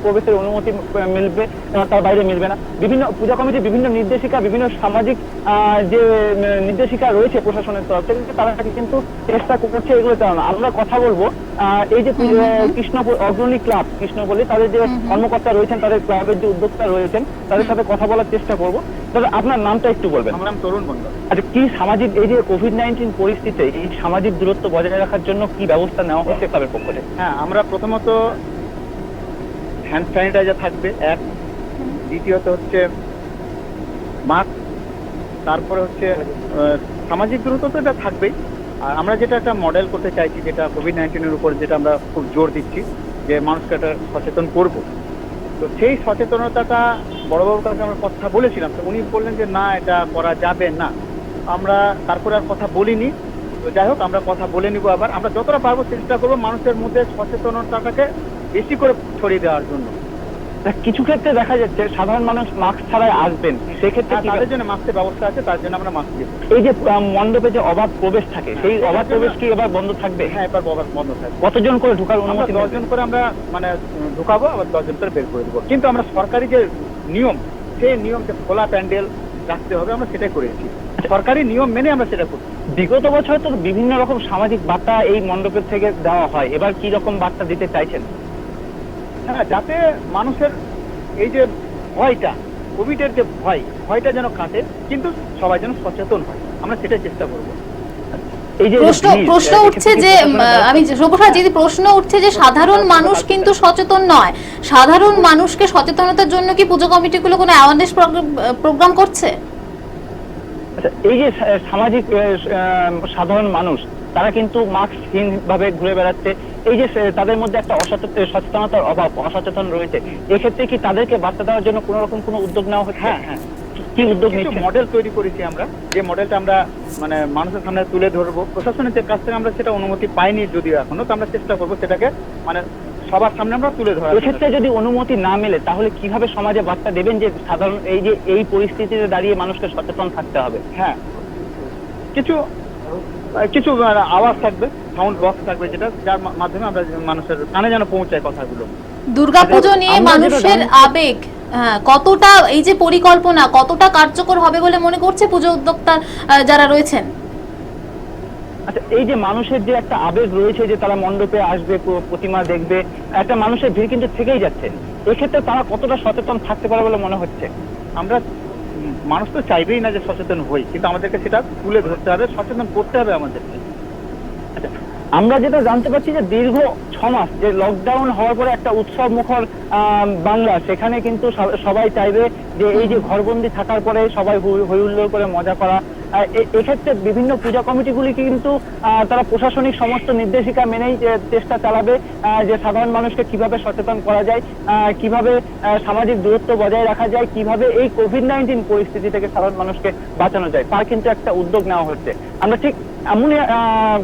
প্রবেশের অনুমতি মিলবে, তার বাইরে মিলবে না। বিভিন্ন পূজা কমিটির বিভিন্ন নির্দেশিকা, বিভিন্ন সামাজিক যে নির্দেশিকা রয়েছে প্রশাসনের তরফ থেকে, তারা কিন্তু চেষ্টা করছে এগুলো চালানো। আমরা কথা বলবো এই যে কৃষ্ণপুর অগ্রণী ক্লাব, কৃষ্ণপল্লী, তাদের যে কর্মকর্তা রয়েছেন, তাদের ক্লাবের যে উদ্যোক্তা রয়েছেন, তাদের সাথে কথা বলার চেষ্টা করবো। তবে আপনার নামটা একটু বলবেন। আমার নাম তরুণ মণ্ডল। আচ্ছা, কি সামাজিক এই যে কোভিড-19 পরিস্থিতিতে এই সামাজিক দূরত্ব বজায় রাখার জন্য কি ব্যবস্থা নেওয়া হচ্ছে ক্লাবের পক্ষ থেকে? হ্যাঁ, আমরা প্রথমত হ্যান্ড স্যানিটাইজার থাকবে, এক। দ্বিতীয়ত হচ্ছে মাস্ক, তারপরে হচ্ছে সামাজিক দূরত্ব তো এটা থাকবেই। আর আমরা যেটা একটা মডেল করতে চাইছি, যেটা কোভিড-19 উপর যেটা আমরা খুব জোর দিচ্ছি যে মানুষকে একটা সচেতন করব, তো সেই সচেতনতাটা বড়বাবুর কাছে আমরা কথা বলেছিলাম, তো উনি বললেন যে না, এটা করা যাবে না। আমরা তারপরে আর কথা বলিনি। তো যাই হোক, আমরা কথা বলে নিব আবার। আমরা যতটা পারবো চেষ্টা করবো মানুষের মধ্যে সচেতনতাটাকে বেশি করে ছড়িয়ে দেওয়ার জন্য। কিছু ক্ষেত্রে দেখা যাচ্ছে সাধারণ মানুষ মাস্ক ছাড়াই আসবেন, সেক্ষেত্রে কি তাদের জন্য মাস্কের ব্যবস্থা আছে, তার জন্য আমরা মাস্ক দিব। এই যে মণ্ডপে যে অবাধ প্রবেশ থাকে, সেই অবাধ প্রবেশ কি এবার বন্ধ থাকবে? হ্যাঁ, এবার বন্ধ থাকবে। কতজন করে ঢোকার অনুমতি? 10 জন করে আমরা মানে ঢুকাবো, আবার 10 জন করে বের করে দেবো। কিন্তু আমরা সরকারি যে নিয়ম, সেই নিয়মকে খোলা প্যান্ডেল রাখতে হবে, আমরা সেটাই করেছি। সরকারি নিয়ম মেনে আমরা সেটা করছি। বিগত বছর তো বিভিন্ন রকম সামাজিক বার্তা এই মণ্ডপের থেকে দেওয়া হয়, এবার কি রকম বার্তা দিতে চাইছেন? হ্যাঁ, যাতে মানুষের এই যে ভয়টা, কোভিডের যে ভয়টা যেন কাটে, কিন্তু সবাই যেন সচেতন হয়, আমরা সেটাই চেষ্টা করবো। এই যে প্রশ্ন উঠছে যে আমি সব্যসাচী দিদি, প্রশ্ন উঠছে যে সাধারণ মানুষ কিন্তু সচেতন নয়। সাধারণ মানুষকে সচেতনতার জন্য কি পুজো কমিটিগুলো কোনো অ্যাওয়ারনেস প্রোগ্রাম করছে? আচ্ছা, এই যে সামাজিক সাধারণ মানুষ, তারা কিন্তু মাস্কহীন ভাবে ঘুরে বেড়াচ্ছে, এই যে তাদের মধ্যে একটা সচেতনতার অভাব, অসচেতন রয়েছে, এক্ষেত্রে কি তাদেরকে বার্তা দেওয়ার জন্য কোন রকম কোনো উদ্যোগ নেওয়া হচ্ছে? হ্যাঁ, কি উদ্যোগ কিছু নিচ্ছে? মডেল তৈরি করেছি আমরা, যে মডেলটা আমরা মানে মানুষের সামনে তুলে ধরবো। প্রশাসনের কাছ থেকে আমরা সেটা অনুমতি পাইনি যদিও এখনো, তো আমরা চেষ্টা করবো সেটাকে মানে সবার সামনে আমরা তুলে ধরার। এক্ষেত্রে যদি অনুমতি না মেলে, তাহলে কিভাবে সমাজে বার্তা দেবেন যে সাধারণ এই পরিস্থিতিতে দাঁড়িয়ে মানুষকে সচেতন থাকতে হবে? হ্যাঁ, কিছু আওয়াজ থাকবে, সাউন্ড বক্স থাকবে, যেটা যার মাধ্যমে আমরা মানুষের কানে যেন পৌঁছায় কথাগুলো। দুর্গাপুজো নিয়ে মানুষের আবেগ কতটা, এই যে পরিকল্পনা কতটা কার্যকর হবে বলে মনে করছে পুজো উদ্যোক্তা যারা রয়েছেন? আচ্ছা, এই যে মানুষের যে একটা আবেগ রয়েছে যে তারা মণ্ডপে আসবে, প্রতিমা দেখবে, একটা মানুষের ভিড় কিন্তু থেকেই যাচ্ছে, এক্ষেত্রে তারা কতটা সচেতন থাকতে পারে বলে মনে হচ্ছে? আমরা মানুষ তো চাইবেই না যে সচেতন হই, কিন্তু আমাদেরকে সেটা তুলে ধরতে হবে, সচেতন করতে হবে আমাদেরকে। আচ্ছা, আমরা যেটা জানতে পারছি যে দীর্ঘ 6 মাস যে লকডাউন হওয়ার পরে একটা উৎসব মুখর বাংলা, সেখানে কিন্তু সবাই চাইবে যে এই যে ঘরবন্দি থাকার পরে সবাই হই হুল্লোড় করে মজা করা। এক্ষেত্রে বিভিন্ন পূজা কমিটিগুলি কিন্তু তারা প্রশাসনিক সমস্ত নির্দেশিকা মেনেই চেষ্টা চালাবে যে সাধারণ মানুষকে কিভাবে সচেতন করা যায়, কিভাবে সামাজিক দূরত্ব বজায় রাখা যায়, কিভাবে এই কোভিড-19 পরিস্থিতি থেকে সাধারণ মানুষকে বাঁচানো যায়, তার কিন্তু একটা উদ্যোগ নেওয়া হচ্ছে। আমরা ঠিক এমনই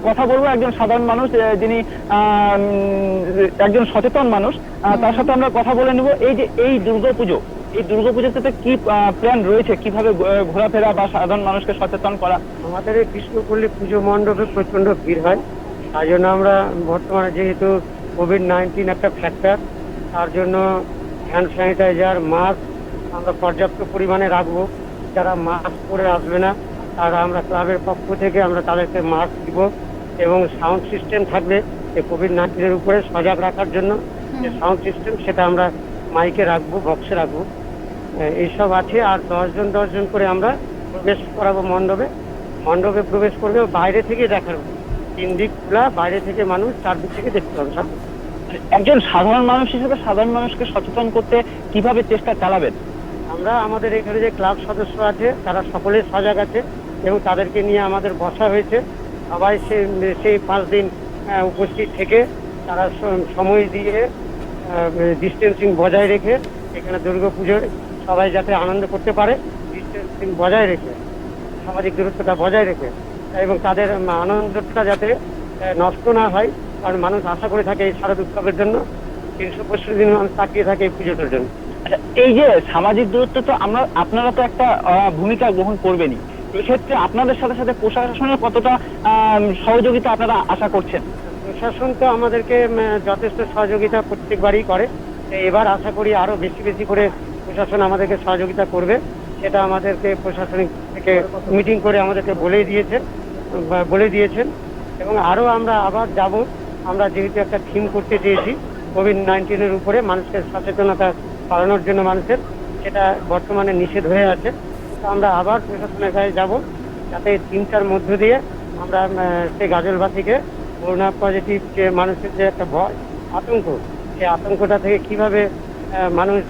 কথা বলবো একজন সাধারণ মানুষ, যিনি একজন সচেতন মানুষ, তার সাথে আমরা কথা বলে নেব। এই যে এই দুর্গাপুজোতে কি প্ল্যান রয়েছে, কিভাবে ঘোরাফেরা বা সাধারণ মানুষকে সচেতন করা? আমাদের এই কৃষ্ণপল্লী পুজো মণ্ডপে প্রচন্ড ভিড় হয়, তাই জন্য আমরা বর্তমানে যেহেতু কোভিড-19 একটা ফ্যাক্টর, তার জন্য হ্যান্ড স্যানিটাইজার, মাস্ক আমরা পর্যাপ্ত পরিমাণে রাখবো। যারা মাস্ক পরে আসবে না, তারা আমরা ক্লাবের পক্ষ থেকে আমরা তাদেরকে মাস্ক দিব, এবং সাউন্ড সিস্টেম থাকবে এই কোভিড-19 উপরে সজাগ রাখার জন্য। যে সাউন্ড সিস্টেম সেটা আমরা মাইকে রাখবো, বক্সে রাখবো, এইসব আছে। আর 10 জন করে আমরা প্রবেশ করাবো মণ্ডপে প্রবেশ করবে, বাইরে থেকে দেখাবো, 3 দিক খোলা, বাইরে থেকে মানুষ 4 দিক থেকে দেখতে হবে। একজন সাধারণ মানুষ হিসেবে সাধারণ মানুষকে সচেতন করতে কিভাবে চেষ্টা চালাবেন? আমরা আমাদের এখানে যে ক্লাব সদস্য আছে তারা সকলে সজাগ আছে, এবং তাদেরকে নিয়ে আমাদের বসা হয়েছে। সবাই সেই 5 দিন উপস্থিত থেকে তারা সময় দিয়ে ডিস্টেন্সিং বজায় রেখে এখানে দুর্গাপুজোর সবাই যাতে আনন্দ করতে পারে, ডিস্টেন্সিং বজায় রেখে, সামাজিক দূরত্বটা বজায় রেখে, এবং তাদের আনন্দটা যাতে নষ্ট না হয়। কারণ মানুষ আশা করে থাকে এই শারদ উৎসবের জন্য, 365 দিন মানুষ তাকিয়ে থাকে এই পুজোটার জন্য। আচ্ছা, এই যে সামাজিক দূরত্ব, তো আপনারা তো একটা ভূমিকা গ্রহণ করবেনই, এক্ষেত্রে আপনাদের সাথে সাথে প্রশাসনের কতটা সহযোগিতা আপনারা আশা করছেন? প্রশাসন তো আমাদেরকে যথেষ্ট সহযোগিতা প্রত্যেকবারই করে, এবার আশা করি আরো বেশি করে প্রশাসন আমাদেরকে সহযোগিতা করবে। সেটা আমাদেরকে প্রশাসনিক থেকে মিটিং করে আমাদেরকে বলে দিয়েছেন, এবং আরো আমরা আবার যাব। আমরা যেহেতু একটা থিম করতে চেয়েছি কোভিড-19 উপরে, মানুষকে সচেতনতা বাড়ানোর জন্য মানুষের, সেটা বর্তমানে নিষেধ হয়ে আছে। তো আমরা আবার প্রশাসনের কাছে যাব, যাতে এই থিমটার মধ্য দিয়ে আমরা সেই গাজলবাসীকে করোনা পজিটিভ যে মানুষের যে একটা ভয়, আতঙ্ক, সেই আতঙ্কটা থেকে কিভাবে মানুষ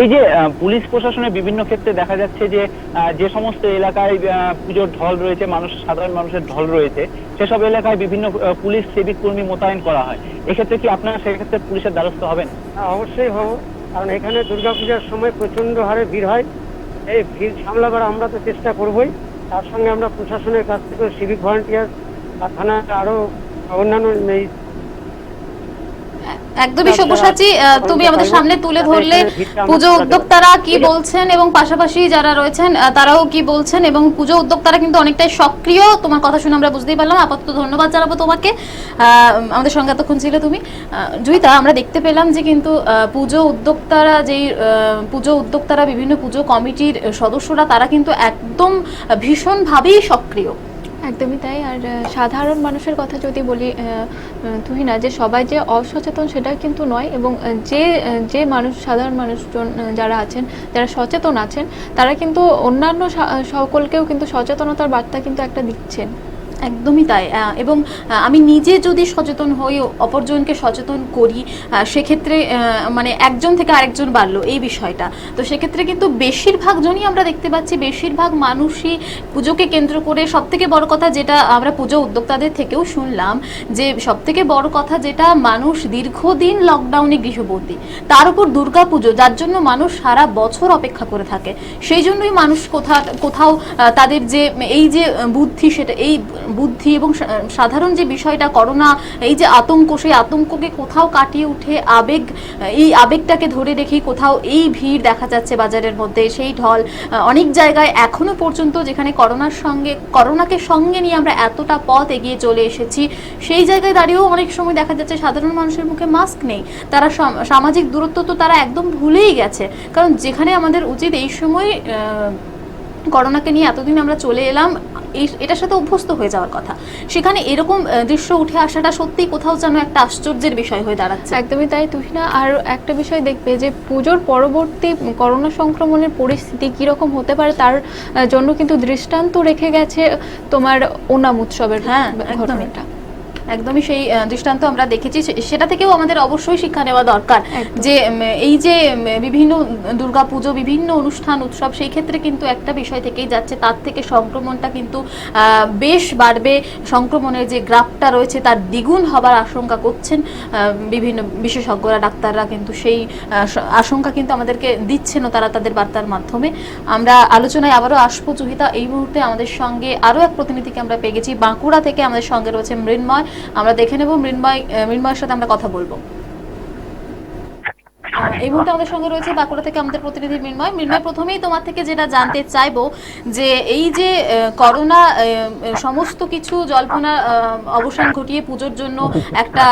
এই যে পুলিশ প্রশাসনের বিভিন্ন ক্ষেত্রে দেখা যাচ্ছে যে যে সমস্ত এলাকায় পুজোর ঢল রয়েছে, সাধারণ মানুষের ঢল রয়েছে, সেসব এলাকায় বিভিন্ন পুলিশ সিভিক কর্মী মোতায়েন করা হয়। এক্ষেত্রে কি আপনারা সেক্ষেত্রে পুলিশের দ্বারস্থ হবেন? অবশ্যই হব, কারণ এখানে দুর্গাপূজার সময় প্রচন্ড হারে ভিড় হয়। এই ভিড় সামলাবার আমরা তো চেষ্টা করবই, তার সঙ্গে আমরা প্রশাসনের কাছ থেকে সিভিক ভলান্টিয়ার বা থানা আরো অন্যান্য এই একদমই সব্যসাচী, তুমি আমাদের সামনে তুলে ধরলে পুজো উদ্যোক্তারা কি বলছেন এবং পাশাপাশি যারা রয়েছেন তারাও কি বলছেন, এবং পুজো উদ্যোক্তারা কিন্তু অনেকটাই সক্রিয়। তোমার কথা শুনে আমরা বুঝতেই পারলাম। আপাতত ধন্যবাদ জানাবো তোমাকে, আমাদের সঙ্গে এতক্ষণ ছিলে তুমি। জয়িতা, আমরা দেখতে পেলাম যে কিন্তু পুজো উদ্যোক্তারা বিভিন্ন পুজো কমিটির সদস্যরা তারা কিন্তু একদম ভীষণভাবেই সক্রিয়। একদমই তাই। আর সাধারণ মানুষের কথা যদি বলি তুহিনা, যে সবাই যে অসচেতন সেটা কিন্তু নয়, এবং যে মানুষ, সাধারণ মানুষজন যারা আছেন, যারা সচেতন আছেন, তারা কিন্তু অন্যান্য সকলকেও কিন্তু সচেতনতার বার্তা কিন্তু একটা দিচ্ছেন। একদমই তাই। এবং আমি নিজে যদি সচেতন হই, অপরজনকে সচেতন করি, সেক্ষেত্রে মানে একজন থেকে আরেকজন বাড়লো এই বিষয়টা। তো সেক্ষেত্রে কিন্তু বেশিরভাগ জনই আমরা দেখতে পাচ্ছি, বেশিরভাগ মানুষই পুজোকে কেন্দ্র করে, সব থেকে বড় কথা যেটা আমরা পুজো উদ্যোক্তাদের থেকেও শুনলাম, যে সব থেকে বড় কথা যেটা, মানুষ দীর্ঘদিন লকডাউনে গৃহবন্দী, তার উপর দুর্গা পুজো, যার জন্য মানুষ সারা বছর অপেক্ষা করে থাকে। সেই জন্যই মানুষ কোথাও তাদের যে এই যে বুদ্ধি, সেটা এই বুদ্ধি এবং সাধারণ যে বিষয়টা করোনা, এই যে আতঙ্ক, সেই আতঙ্ককে কোথাও কাটিয়ে উঠে এই আবেগটাকে ধরে রেখেই কোথাও এই ভিড় দেখা যাচ্ছে বাজারের মধ্যে, সেই ঢল অনেক জায়গায় এখনো পর্যন্ত, যেখানে করোনাকে সঙ্গে নিয়ে আমরা এতটা পথ এগিয়ে চলে এসেছি, সেই জায়গায় দাঁড়িয়েও অনেক সময় দেখা যাচ্ছে সাধারণ মানুষের মুখে মাস্ক নেই। তারা সামাজিক দূরত্ব তো তারা একদম ভুলেই গেছে। কারণ যেখানে আমাদের উচিত এই সময় করোনাকে নিয়ে এতদিন আমরা চলে এলাম, এটার সাথে অভ্যস্ত হয়ে যাওয়ার কথা, সেখানে এরকম দৃশ্য উঠে আসাটা সত্যি কোথাও যেন একটা আশ্চর্যের বিষয় হয়ে দাঁড়াচ্ছে। একদমই তাই তুহিনা। আর একটা বিষয় দেখবে যে পুজোর পরবর্তী করোনা সংক্রমণের পরিস্থিতি কীরকম হতে পারে, তার জন্য কিন্তু দৃষ্টান্ত রেখে গেছে তোমার ওনাম উৎসবের ঘটনাটা। একদমই সেই দৃষ্টান্ত আমরা দেখেছি, সেটা থেকেও আমাদের অবশ্যই শিক্ষা নেওয়া দরকার। যে এই যে বিভিন্ন দুর্গাপুজো, বিভিন্ন অনুষ্ঠান উৎসব, সেই ক্ষেত্রে কিন্তু একটা বিষয় থেকেই যাচ্ছে, তার থেকে সংক্রমণটা কিন্তু বেশ বাড়বে। সংক্রমণের যে গ্রাফটা রয়েছে তার দ্বিগুণ হবার আশঙ্কা করছেন বিভিন্ন বিশেষজ্ঞরা, ডাক্তাররা কিন্তু সেই আশঙ্কা কিন্তু আমাদেরকে দিচ্ছেন তারা তাদের বার্তার মাধ্যমে। আমরা আলোচনায় আবারও আসবো জহিতা। এই মুহূর্তে আমাদের সঙ্গে আরও এক প্রতিনিধিকে আমরা পেয়ে গেছি, বাঁকুড়া থেকে আমাদের সঙ্গে রয়েছে মৃন্ময়। আমরা দেখে নেব মৃন্ময়ের সাথে আমরা কথা বলবো। এই মুহূর্তে আমাদের সঙ্গে রয়েছে বাঁকুড়া থেকে আমাদের প্রতিনিধি মৃন্ময়। প্রথমেই তোমার থেকে যেটা জানতে চাইবো, যে এই যে করোনা সমস্ত কিছু জল্পনা অবসান ঘটিয়ে পুজোর জন্য একটা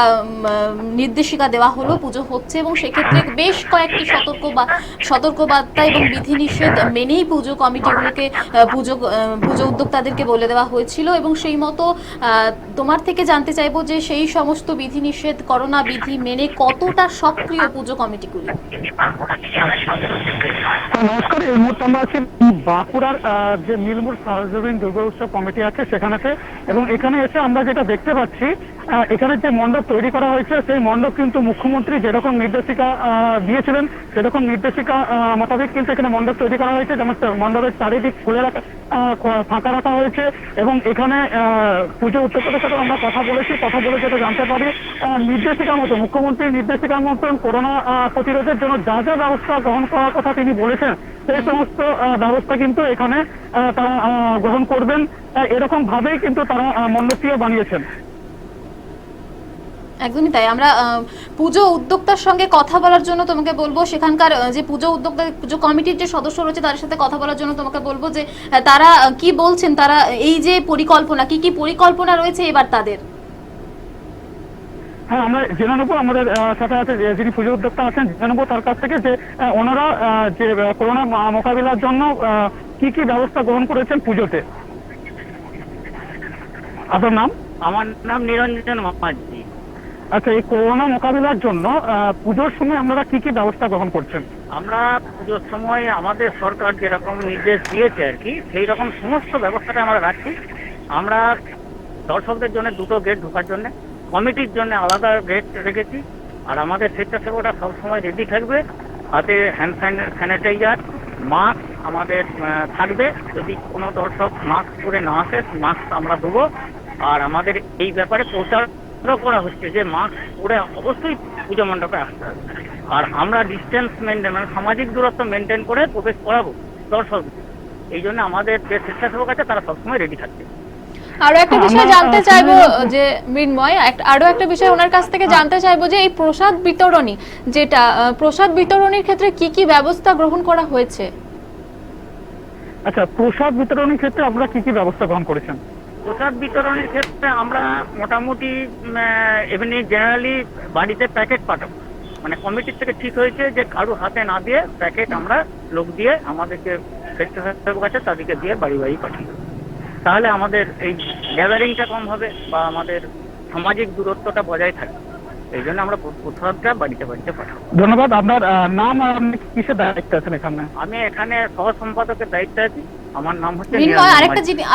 নির্দেশিকা দেওয়া হলো, পুজো হচ্ছে, এবং সেক্ষেত্রে বেশ কয়েকটি সতর্কবার্তা এবং বিধিনিষেধ মেনেই পুজো কমিটিগুলোকে, পুজো উদ্যোক্তাদেরকে বলে দেওয়া হয়েছিল, এবং সেই মতো তোমার থেকে জানতে চাইবো যে সেই সমস্ত বিধিনিষেধ, করোনা বিধি মেনে কতটা সক্রিয় পুজো কমিটিগুলি। নমস্কার, এই মুহূর্তে আমরা আছি বাঁকুড়ার যে নীলমুর সার্বজনীন দুর্গা উৎসব কমিটি আছে সেখানেতে, এবং এখানে এসে আমরা যেটা দেখতে পাচ্ছি, এখানে যে মণ্ডপ তৈরি করা হয়েছে, সেই মণ্ডপ কিন্তু মুখ্যমন্ত্রী যেরকম নির্দেশিকা দিয়েছিলেন সেরকম নির্দেশিকা মোতাবেক কিন্তু এখানে মণ্ডপ তৈরি করা হয়েছে। যেমন মণ্ডপের চারিদিক খুলে রাখা, ফাঁকা রাখা হয়েছে, এবং এখানে পুজো উদ্যোক্তাদের সাথে আমরা কথা বলে যেটা জানতে পারি, নির্দেশিকা মতো, মুখ্যমন্ত্রীর নির্দেশিকার মতন করোনা প্রতিরোধের জন্য যা যা ব্যবস্থা গ্রহণ করার কথা তিনি বলেছেন, সেই সমস্ত ব্যবস্থা কিন্তু এখানে তারা গ্রহণ করবেন, এরকম ভাবেই কিন্তু তারা মণ্ডপটিও বানিয়েছেন। একদমই তাই। আমরা পুজো উদ্যোক্তার সঙ্গে কথা বলার জন্য তোমাকে বলবো, সেখানকার যে পুজো কমিটির যে সদস্য রয়েছে তাদের সাথে কথা বলার জন্য তোমাকে বলবো, যে তারা কি বলছেন, তারা এই যে পরিকল্পনা, কি পরিকল্পনা রয়েছে এবার তাদের। হ্যাঁ, আমরা জেনে নেবো, আমাদের সাথে আছে যিনি পুজো উদ্যোক্তা আছেন, জেনে নেবো তার কাছ থেকে যে ওনারা যে করোনা মোকাবিলার জন্য কি কি ব্যবস্থা গ্রহণ করেছেন পুজোতে। আপনার নাম? আমার নাম নিরঞ্জন মাঝি। আচ্ছা, এই করোনা মোকাবিলার জন্য পুজোর সময় আপনারা কি কি ব্যবস্থা গ্রহণ করছেন? আমরা পুজোর সময় আমাদের সরকার যেরকম নির্দেশ দিয়েছে আর কি, সেই রকম সমস্ত ব্যবস্থাটা আমরা রাখছি। আমরা দর্শকদের জন্য 2টো গেট ঢোকার জন্য, কমিটির জন্য আলাদা গেট রেখেছি, আর আমাদের স্বেচ্ছাসেবকরা সবসময় রেডি থাকবে। হাতে হ্যান্ড স্যানিটাইজার, মাস্ক আমাদের থাকবে। যদি কোনো দর্শক মাস্ক পরে না আসে, মাস্ক আমরা দেবো। আর আমাদের এই ব্যাপারে প্রচার করা হচ্ছে যে মাস্ক পরে অবশ্যই পুজো মণ্ডপে আসতে হবে। আর আমরা ডিস্টেন্স মেনটেন, মানে সামাজিক দূরত্ব মেনটেন করে প্রবেশ করাবো দর্শক। এই জন্য আমাদের যে স্বেচ্ছাসেবক আছে তারা সবসময় রেডি থাকবে। আরো একটা বিষয় জানতে চাইবো যে মৃন্ময়, আরো একটা বিষয় ওনার কাছ থেকে জানতে চাইবো যে এই প্রসাদ বিতরণী, যেটা প্রসাদ বিতরণীর ক্ষেত্রে কি কি ব্যবস্থা গ্রহণ করা হয়েছে? আচ্ছা, প্রসাদ বিতরণের ক্ষেত্রে আপনারা কি কি ব্যবস্থা গ্রহণ করেছেন? প্রসাদ বিতরণের ক্ষেত্রে আমরা মোটামুটি এমনি জেনারেলি বাড়িতে প্যাকেট পাঠাবো। মানে কমিটির থেকে ঠিক হয়েছে যে কারো হাতে না দিয়ে প্যাকেট আমরা লোক দিয়ে আমাদেরকে স্বেচ্ছাসেবক আছে তাদেরকে দিয়ে বাড়ি বাড়ি পাঠাবো। তাহলে আমাদের এই গ্যাদারিংটা কম হবে বা আমাদের সামাজিক দূরত্বটা বজায় থাকবে। এই জন্য আমরা প্রসাদটা বাড়িতে বাড়িতে পাঠাবো। ধন্যবাদ। আপনার নাম আর আপনি কিসের দায়িত্বে আছেন এখানে? আমি এখানে সহ সম্পাদকের দায়িত্বে আছি। আমার নাম হচ্ছে মৃন্ময়,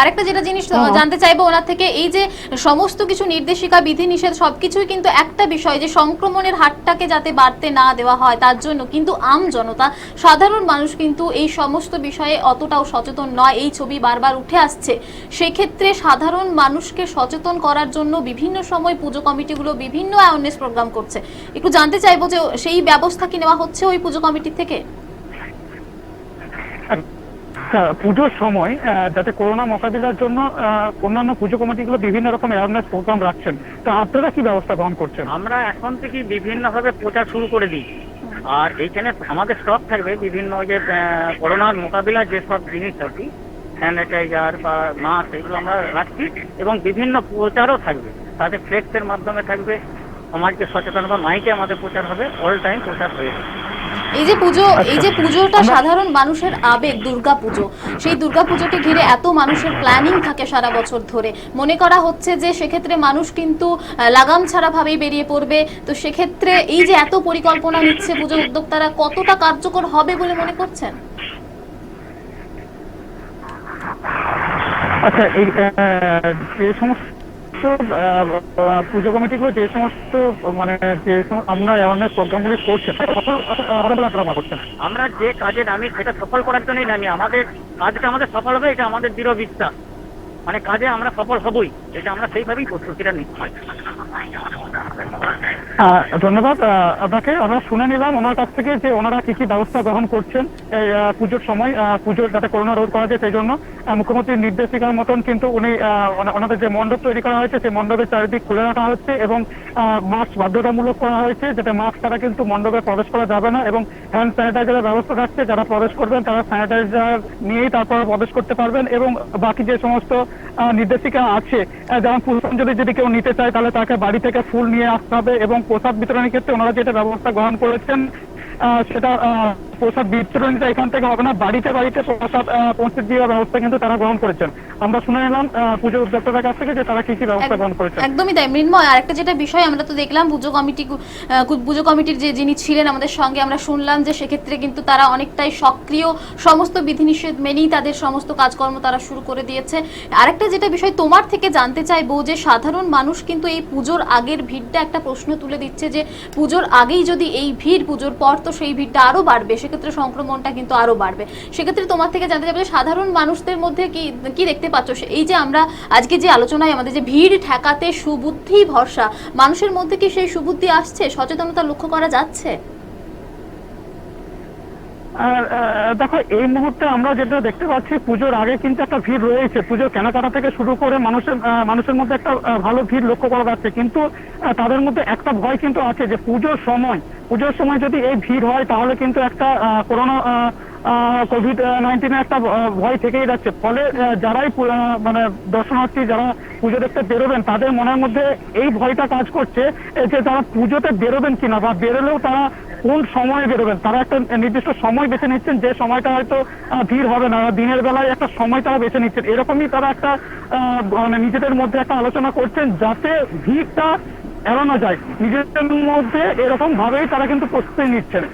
আরেকটা যেটা জিনিস জানতে চাইবো ওনার থেকে, এই যে সমস্ত কিছু নির্দেশিকা বিধিনিষেধ সবকিছুই কিন্তু একটা বিষয় যে সংক্রমণের হারটাকে যাতে বাড়তে না দেওয়া হয় তার জন্য, কিন্তু আম জনতা সাধারণ মানুষ কিন্তু এই সমস্ত বিষয়ে অতটাও সচেতন নয়। এই ছবি বারবার উঠে আসছে। সেক্ষেত্রে সাধারণ মানুষকে সচেতন করার জন্য বিভিন্ন সময় পুজো কমিটিগুলো বিভিন্ন অ্যাওয়ারনেস প্রোগ্রাম করছে। একটু জানতে চাইবো যে সেই ব্যবস্থা কি নেওয়া হচ্ছে ওই পুজো কমিটির থেকে? পুজোর সময় যাতে করোনা মোকাবিলার জন্য অন্যান্য পুজো কমিটিগুলো বিভিন্ন রকম অ্যাওয়ারনেস প্রোগ্রাম রাখছেন, তো আপনারা কি ব্যবস্থা গ্রহণ করছেন? আমরা এখন থেকে বিভিন্নভাবে প্রচার শুরু করে দিই। আর এইখানে আমাদের স্টক থাকবে বিভিন্ন যে করোনার মোকাবিলার যেসব জিনিস আর কি, স্যানিটাইজার বা মাস্ক, এগুলো আমরা রাখছি। এবং বিভিন্ন প্রচারও থাকবে, তাতে ফ্লেক্সের মাধ্যমে থাকবে, সমাজকে সচেতন বা মাইকে আমাদের প্রচার হবে। অল টাইম প্রচার হয়ে যাবে। এই যে পুজোটা সাধারণ মানুষের আবেগ, দুর্গাপুজো, সেই দুর্গাপুজোকে ঘিরে এত মানুষের প্ল্যানিং থাকে সারা বছর ধরে। মনে করা হচ্ছে যে সেক্ষেত্রে মানুষ কিন্তু লাগাম ছাড়া ভাবেই বেরিয়ে পড়বে। তো সেক্ষেত্রে এই যে এত পরিকল্পনা নিচ্ছে পুজো উদ্যোক্তারা, কতটা কার্যকর হবে বলে মনে করছেন? আচ্ছা, এই যে সমস্ত পুজো কমিটিগুলো যে সমস্ত মানে আমরা অ্যাওয়ারনেস প্রোগ্রামগুলি করছেন, আমরা যে কাজে নামি সেটা সফল করার জন্যই নামি। আমাদের কাজটা আমাদের সফল হবে, এটা আমাদের দৃঢ় বিশ্বাস। মানে কাজে আমরা সফল হবই, এটা আমরা সেইভাবেই প্রস্তুতিটা নিচ্ছি। ধন্যবাদ আপনাকে। আমরা শুনে নিলাম ওনার কাছ থেকে যে ওনারা কি কি ব্যবস্থা গ্রহণ করছেন এই পুজোর সময়, পুজোর যাতে করোনা রোধ করা যায় সেই জন্য। মুখ্যমন্ত্রীর নির্দেশিকার মতন কিন্তু উনি ওনাদের যে মণ্ডপ তৈরি করা হয়েছে সেই মণ্ডপের চারিদিক খুলে রাখা হচ্ছে এবং মাস্ক বাধ্যতামূলক করা হয়েছে, যাতে মাস্ক ছাড়া কিন্তু মণ্ডপে প্রবেশ করা যাবে না। এবং হ্যান্ড স্যানিটাইজারের ব্যবস্থা থাকছে, যারা প্রবেশ করবেন তারা স্যানিটাইজার নিয়েই তারপরে প্রবেশ করতে পারবেন। এবং বাকি যে সমস্ত নির্দেশিকা আছে, যেমন পুষ্পাঞ্জলি যদি কেউ নিতে চায় তাহলে তাকে বাড়ি থেকে ফুল নিয়ে আসতে হবে। এবং প্রসাদ বিতরণের ক্ষেত্রে ওনারা যেটা ব্যবস্থা গ্রহণ করেছেন সেটা প্রসাদ বিতরণটা এখান থেকে হবে না, বাড়িতে বাড়িতে প্রসাদ পৌঁছে দেওয়ার ব্যবস্থা কিন্তু তারা গ্রহণ করেছেন। আমরা শুনে নিলাম পুজো উদ্যোক্তাদের কাছ থেকে যে তারা কি কি ব্যবস্থা গ্রহণ করেছেন। একদমই তাই মৃন্ময়। আরেকটা যেটা বিষয় আমরা তো দেখলাম পুজো কমিটির যে যিনি ছিলেন আমাদের সঙ্গে, আমরা শুনলাম যে সেক্ষেত্রে কিন্তু তারা অনেকটাই সক্রিয়, সমস্ত বিধিনিষেধ মেনেই তাদের সমস্ত কাজকর্ম তারা শুরু করে দিয়েছে। আরেকটা যেটা বিষয় তোমার থেকে জানতে চাইবো যে সাধারণ মানুষ কিন্তু এই পুজোর আগের ভিড়টা একটা প্রশ্ন তুলে দিচ্ছে যে পুজোর আগেই যদি এই ভিড়, পুজোর পর তো সেই ভিড়টা আরো বাড়বে, সেক্ষেত্রে সংক্রমণটা কিন্তু আরো বাড়বে। সেক্ষেত্রে তোমার থেকে জানতে চাইবো যে সাধারণ মানুষদের মধ্যে কি দেখতে পাচ্ছ, এই যে আমরা আজকে যে আলোচনায় আমাদের যে ভিড় ঠেকাতে সুবুদ্ধি ভরসা, মানুষের মধ্যে কি সেই সুবুদ্ধি আসছে, সচেতনতা লক্ষ্য করা যাচ্ছে? দেখো, এই মুহূর্তে আমরা যেটা দেখতে পাচ্ছি পুজোর আগে কিন্তু একটা ভিড় রয়েছে। পুজোর কেনাকাটা থেকে শুরু করে মানুষের মধ্যে একটা ভালো ভিড় লক্ষ্য করা যাচ্ছে। কিন্তু তাদের মধ্যে একটা ভয় কিন্তু আছে যে পুজোর সময় যদি এই ভিড় হয় তাহলে কিন্তু একটা করোনা কোভিড-19 একটা ভয় থেকেই যাচ্ছে। ফলে যারাই মানে দর্শনার্থী যারা পুজো দেখতে বেরোবেন তাদের মনের মধ্যে এই ভয়টা কাজ করছে যে তারা পুজোতে বেরোবেন কিনা, বা বেরোলেও তারা কোন সময়ে বেরোবেন। তারা একটা নির্দিষ্ট সময় বেছে নিচ্ছেন যে সময়টা হয়তো ভিড় হবে না, দিনের বেলায় একটা সময় তারা বেছে নিচ্ছেন। এরকমই তারা একটা মানে নিজেদের মধ্যে একটা আলোচনা করছেন যাতে ভিড়টা এড়ানো যায়। নিজেদের মধ্যে এরকম ভাবেই তারা কিন্তু প্রস্তুতি নিচ্ছেন।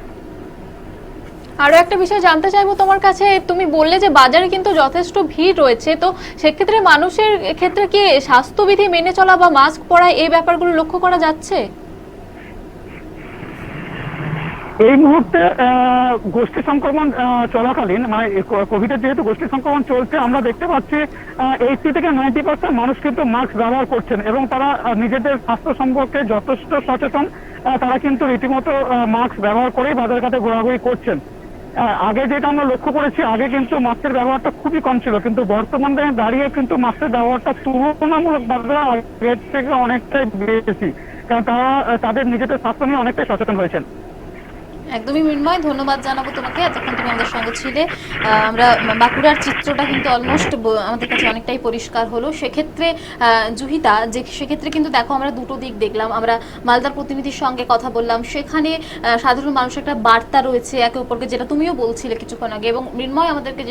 আরো একটা বিষয় জানতে চাইবো তোমার কাছে, তুমি বললে যে বাজারে কিন্তু যথেষ্ট ভিড় রয়েছে, তো সেক্ষেত্রে মানুষের ক্ষেত্রে কি স্বাস্থ্যবিধি মেনে চলা বা মাস্ক পরা এই ব্যাপারগুলো লক্ষ্য করা যাচ্ছে? এই মুহূর্তে গোষ্ঠী সংক্রমণ চলাকালীন, মানে কোভিডের যেহেতু গোষ্ঠী সংক্রমণ চলছে, আমরা দেখতে পাচ্ছি 80 থেকে 90% মানুষ কিন্তু মাস্ক ব্যবহার করছেন এবং তারা নিজেদের স্বাস্থ্য সম্পর্কে যথেষ্ট সচেতন। তারা কিন্তু রীতিমতো মাস্ক ব্যবহার করেই বাজার ঘাটে ঘোরাঘুরি করছেন। আগে যেটা আমরা লক্ষ্য করেছি, আগে কিন্তু মাস্কের ব্যবহারটা খুবই কম ছিল, কিন্তু বর্তমানে দাঁড়িয়ে কিন্তু মাস্কের ব্যবহারটা তুলনামূলকভাবে আগের থেকে অনেকটাই বেশি, কারণ তারা তাদের নিজেদের স্বাস্থ্য নিয়ে অনেকটাই সচেতন হয়েছেন। একদমই মৃন্ময়, ধন্যবাদ জানাবো তোমাকে এতক্ষণ তুমি আমাদের সঙ্গে ছিলে। আমরা বাঁকুড়ার চিত্রটা কিন্তু অলমোস্ট আমাদের কাছে অনেকটাই পরিষ্কার হলো। সেক্ষেত্রে জুহিতা, যে সেক্ষেত্রে কিন্তু দেখো আমরা দুটো দিক দেখলাম। আমরা মালদার প্রতিনিধির সঙ্গে কথা বললাম, সেখানে সাধারণ মানুষের একটা বার্তা রয়েছে একে অপরকে, যেটা তুমিও বলছিলে কিছুক্ষণ আগে, এবং মৃন্ময় আমাদেরকে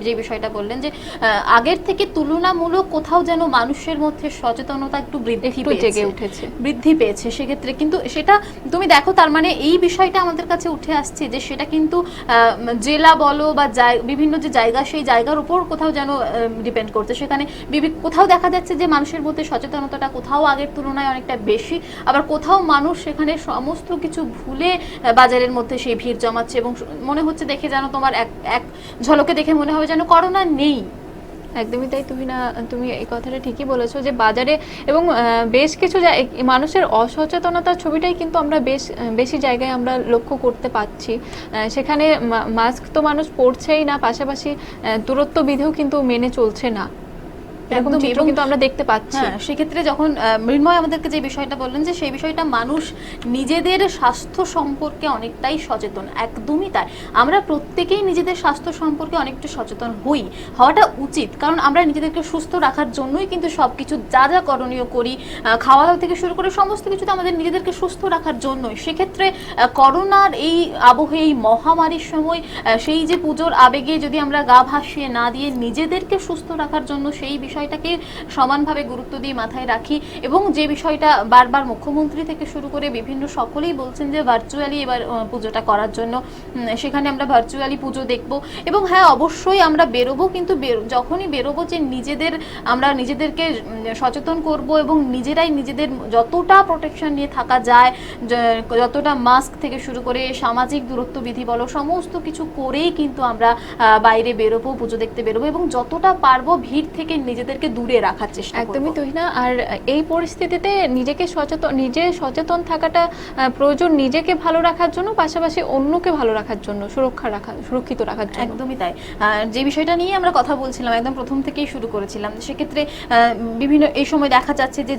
যে বিষয়টা বললেন যে আগের থেকে তুলনামূলক কোথাও যেন মানুষের মধ্যে সচেতনতা একটু বৃদ্ধি পেয়েছে। সেক্ষেত্রে কিন্তু সেটা তুমি দেখো, তার মানে এই বিষয়টা আমাদের কাছে উঠে আসছে যে সেটা কিন্তু জেলা বলো বা বিভিন্ন যে জায়গা, সেই জায়গার উপর কোথাও যেন ডিপেন্ড করছে। সেখানে কোথাও দেখা যাচ্ছে যে মানুষের মধ্যে সচেতনতাটা কোথাও আগের তুলনায় অনেকটা বেশি, আবার কোথাও মানুষ সেখানে সমস্ত কিছু ভুলে বাজারের মধ্যে সেই ভিড় জমাচ্ছে এবং মনে হচ্ছে দেখে যেন তোমার এক ঝলকে দেখে মনে হবে যেন করোনা নেই। একদমই তাই তুহিনা, তুমি এই কথাটা ঠিকই বলেছো যে বাজারে এবং বেশ কিছু মানুষের অসচেতনতার ছবিটাই কিন্তু আমরা বেশি জায়গায় আমরা লক্ষ্য করতে পাচ্ছি। সেখানে মাস্ক তো মানুষ পরছেই না, পাশাপাশি দূরত্ব বিধিও কিন্তু মেনে চলছে না, এরকম চিত্র কিন্তু আমরা দেখতে পাচ্ছি। সেক্ষেত্রে যখন মৃন্ময় আমাদেরকে যে বিষয়টা বললেন যে সেই বিষয়টা মানুষ নিজেদের স্বাস্থ্য সম্পর্কে অনেকটাই সচেতন, একদমই তাই। আমরা প্রত্যেকেই নিজেদের স্বাস্থ্য সম্পর্কে অনেকটা সচেতন হওয়াটা উচিত, কারণ আমরা নিজেদেরকে সুস্থ রাখার জন্যই কিন্তু সবকিছু যা যা করণীয় করি, খাওয়া দাওয়া থেকে শুরু করে সমস্ত কিছুতে আমাদের নিজেদেরকে সুস্থ রাখার জন্যই। সেক্ষেত্রে করোনার এই আবহে, এই মহামারীর সময় সেই যে পুজোর আবেগে যদি আমরা গা ভাসিয়ে না দিয়ে নিজেদেরকে সুস্থ রাখার জন্য সেই বিষয়টাকে সমানভাবে গুরুত্ব দিয়ে মাথায় রাখি, এবং যে বিষয়টা বারবার মুখ্যমন্ত্রী থেকে শুরু করে বিভিন্ন সকলেই বলছেন যে ভার্চুয়ালি এবার পুজোটা করার জন্য, সেখানে আমরা ভার্চুয়ালি পুজো দেখব। এবং হ্যাঁ, অবশ্যই আমরা বেরোবো, কিন্তু যখনই বেরোবো যে আমরা নিজেদেরকে সচেতন করব এবং নিজেরাই নিজেদের যতটা প্রোটেকশন নিয়ে থাকা যায়, যতটা মাস্ক থেকে শুরু করে সামাজিক দূরত্ব বিধি বলো, সমস্ত কিছু করেই কিন্তু আমরা বাইরে বেরোবো, পুজো দেখতে বেরোবো এবং যতটা পারবো ভিড় থেকে নিজেদেরকে দূরে রাখার চেষ্টা করব। একদমই তুহিনা, আর এই পরিস্থিতিতে নিজে সচেতন থাকাটা প্রয়োজন, নিজেকে ভালো রাখার জন্য, পাশাপাশি অন্যকে ভালো রাখার জন্য, সুরক্ষিত রাখার জন্য। একদমই তাই। যে বিষয়টা নিয়ে আমরা কথা বলছিলাম, একদম প্রথম থেকেই শুরু করেছিলাম, সেক্ষেত্রে বিভিন্ন এই সময় দেখা যাচ্ছে যে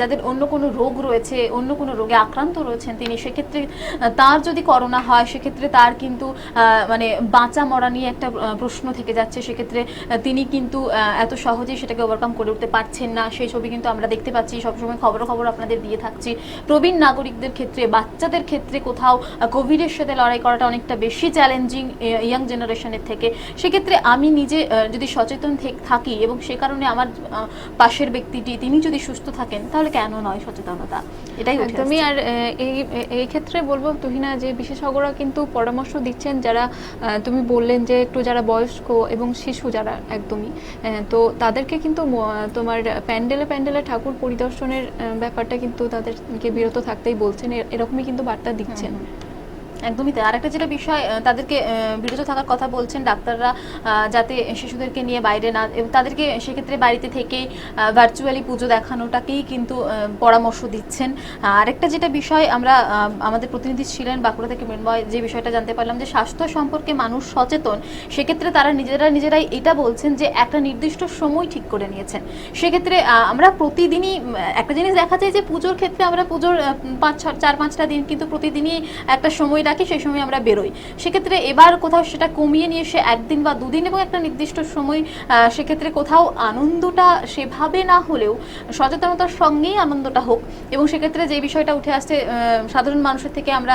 যাদের অন্য কোনো রোগ রয়েছে, অন্য কোনো রোগে আক্রান্ত রয়েছেন তিনি, সেক্ষেত্রে তার যদি করোনা হয় সেক্ষেত্রে তার কিন্তু মানে বাঁচা মরা নিয়ে একটা প্রশ্ন থেকে যাচ্ছে। সেক্ষেত্রে তিনি কিন্তু এত সহজেই সেটাকে ওভারকাম করে উঠতে পারছেন না। সেই ছবি কিন্তু আমরা দেখতে পাচ্ছি, সবসময় খবর আপনাদের দিয়ে থাকছি। প্রবীণ নাগরিকদের ক্ষেত্রে, বাচ্চাদের ক্ষেত্রে কোথাও কোভিডের সাথে লড়াই করাটা অনেকটা বেশি চ্যালেঞ্জিং ইয়াং জেনারেশনের থেকে। সেক্ষেত্রে আমি নিজে যদি সচেতন থাকি এবং সে কারণে আমার পাশের ব্যক্তিটি তিনি যদি সুস্থ থাকেন, তাহলে কেন নয় সচেতনতা, এটাই একদমই। আর এই ক্ষেত্রে বলবো তুহিনা যে বিশেষজ্ঞরা কিন্তু পরামর্শ দিচ্ছেন, যারা তুমি বললেন যে একটু যারা বয়স্ক এবং শিশু যারা একদমই, তো তাদেরকে কিন্তু তোমার প্যান্ডেলে ঠাকুর পরিদর্শনের ব্যাপারটা কিন্তু তাদেরকে বিরত থাকতেই বলছেন, এরকমই কিন্তু বার্তা দিচ্ছেন। একদমই তাই। আরেকটা যেটা বিষয়, তাদেরকে বিরত থাকার কথা বলছেন ডাক্তাররা, যাতে শিশুদেরকে নিয়ে বাইরে না, তাদেরকে সেক্ষেত্রে বাড়িতে থেকে ভার্চুয়ালি পুজো দেখানোটাকেই কিন্তু পরামর্শ দিচ্ছেন। আরেকটা যেটা বিষয়, আমরা আমাদের প্রতিনিধি ছিলেন বাঁকুড়া থেকে মৃন্ময়, যে বিষয়টা জানতে পারলাম যে স্বাস্থ্য সম্পর্কে মানুষ সচেতন, সেক্ষেত্রে তারা নিজেরাই এটা বলছেন যে একটা নির্দিষ্ট সময় ঠিক করে নিয়েছেন। সেক্ষেত্রে আমরা প্রতিদিনই একটা জিনিস দেখা যায় যে পুজোর ক্ষেত্রে আমরা পুজোর 4-5টা দিন কিন্তু প্রতিদিনই একটা সময় রাখি, সেই সময় আমরা বেরোই। সেক্ষেত্রে এবার কোথাও সেটা কমিয়ে নিয়ে এসে 1 দিন বা 2 দিন এবং একটা নির্দিষ্ট সময়, সেক্ষেত্রে কোথাও আনন্দটা সেভাবে না হলেও সচেতনতার সঙ্গেই আনন্দটা হোক। এবং সেক্ষেত্রে যে বিষয়টা উঠে আসছে সাধারণ মানুষের থেকে, আমরা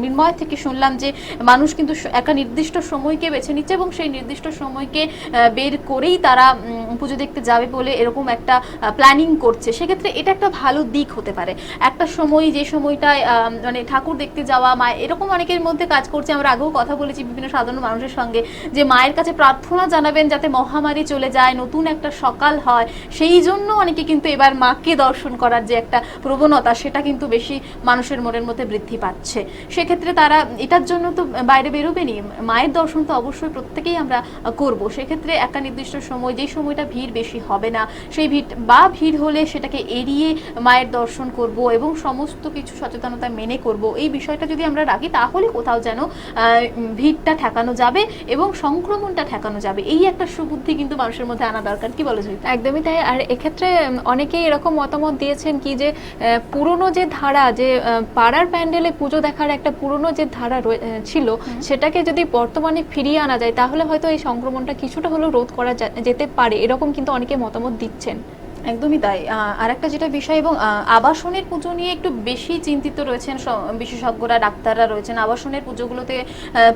মৃন্ময়ের থেকে শুনলাম যে মানুষ কিন্তু একটা নির্দিষ্ট সময়কে বেছে নিচ্ছে এবং সেই নির্দিষ্ট সময়কে বের করেই তারা পুজো দেখতে যাবে বলে এরকম একটা প্ল্যানিং করছে। সেক্ষেত্রে এটা একটা ভালো দিক হতে পারে। একটা সময়, যে সময়টায় মানে ঠাকুর দেখতে যাওয়া, এরকম অনেকের মধ্যে কাজ করছে, আমরা আগেও কথা বলেছি বিভিন্ন সাধারণ মানুষের সঙ্গে, যে মায়ের কাছে প্রার্থনা জানাবেন যাতে মহামারী চলে যায়, নতুন একটা সকাল হয়। সেই জন্য অনেকে কিন্তু এবার মাকে দর্শন করার যে একটা প্রবণতা, সেটা কিন্তু বেশি মানুষের মনের মধ্যে বৃদ্ধি পাচ্ছে। সেক্ষেত্রে তারা এটার জন্য তো বাইরে বেরোবেনি, মায়ের দর্শন তো অবশ্যই প্রত্যেকেই আমরা করব। সেক্ষেত্রে একটা নির্দিষ্ট সময়, যেই সময়টা ভিড় বেশি হবে না, সেই ভিড় হলে সেটাকে এড়িয়ে মায়ের দর্শন করব এবং সমস্ত কিছু সচেতনতা মেনে করব। এই বিষয়টা যদি আমরা রাখি তাহলে কোথাও যেন ভিড়টা ঠেকানো যাবে এবং সংক্রমণটা ঠেকানো যাবে। এই একটা সুবুদ্ধি কিন্তু মানুষের মধ্যে আনা দরকার। কি বলো জয়িতা? একদমই তাই। আর এক্ষেত্রে অনেকেই এরকম মতামত দিয়েছেন কি যে পুরনো যে ধারা, যে পাড়ার প্যান্ডেলে পুজো দেখার একটা পুরনো যে ধারা ছিল, সেটাকে যদি বর্তমানে ফিরিয়ে আনা যায় তাহলে হয়তো এই সংক্রমণটা কিছুটা হলেও রোধ করা যেতে পারে, এরকম কিন্তু অনেকে মতামত দিচ্ছেন। একদমই তাই। আর একটা যেটা বিষয়, এবং আবাসনের পুজো নিয়ে একটু বেশি চিন্তিত রয়েছেন বিশেষজ্ঞরা, ডাক্তাররা রয়েছেন। আবাসনের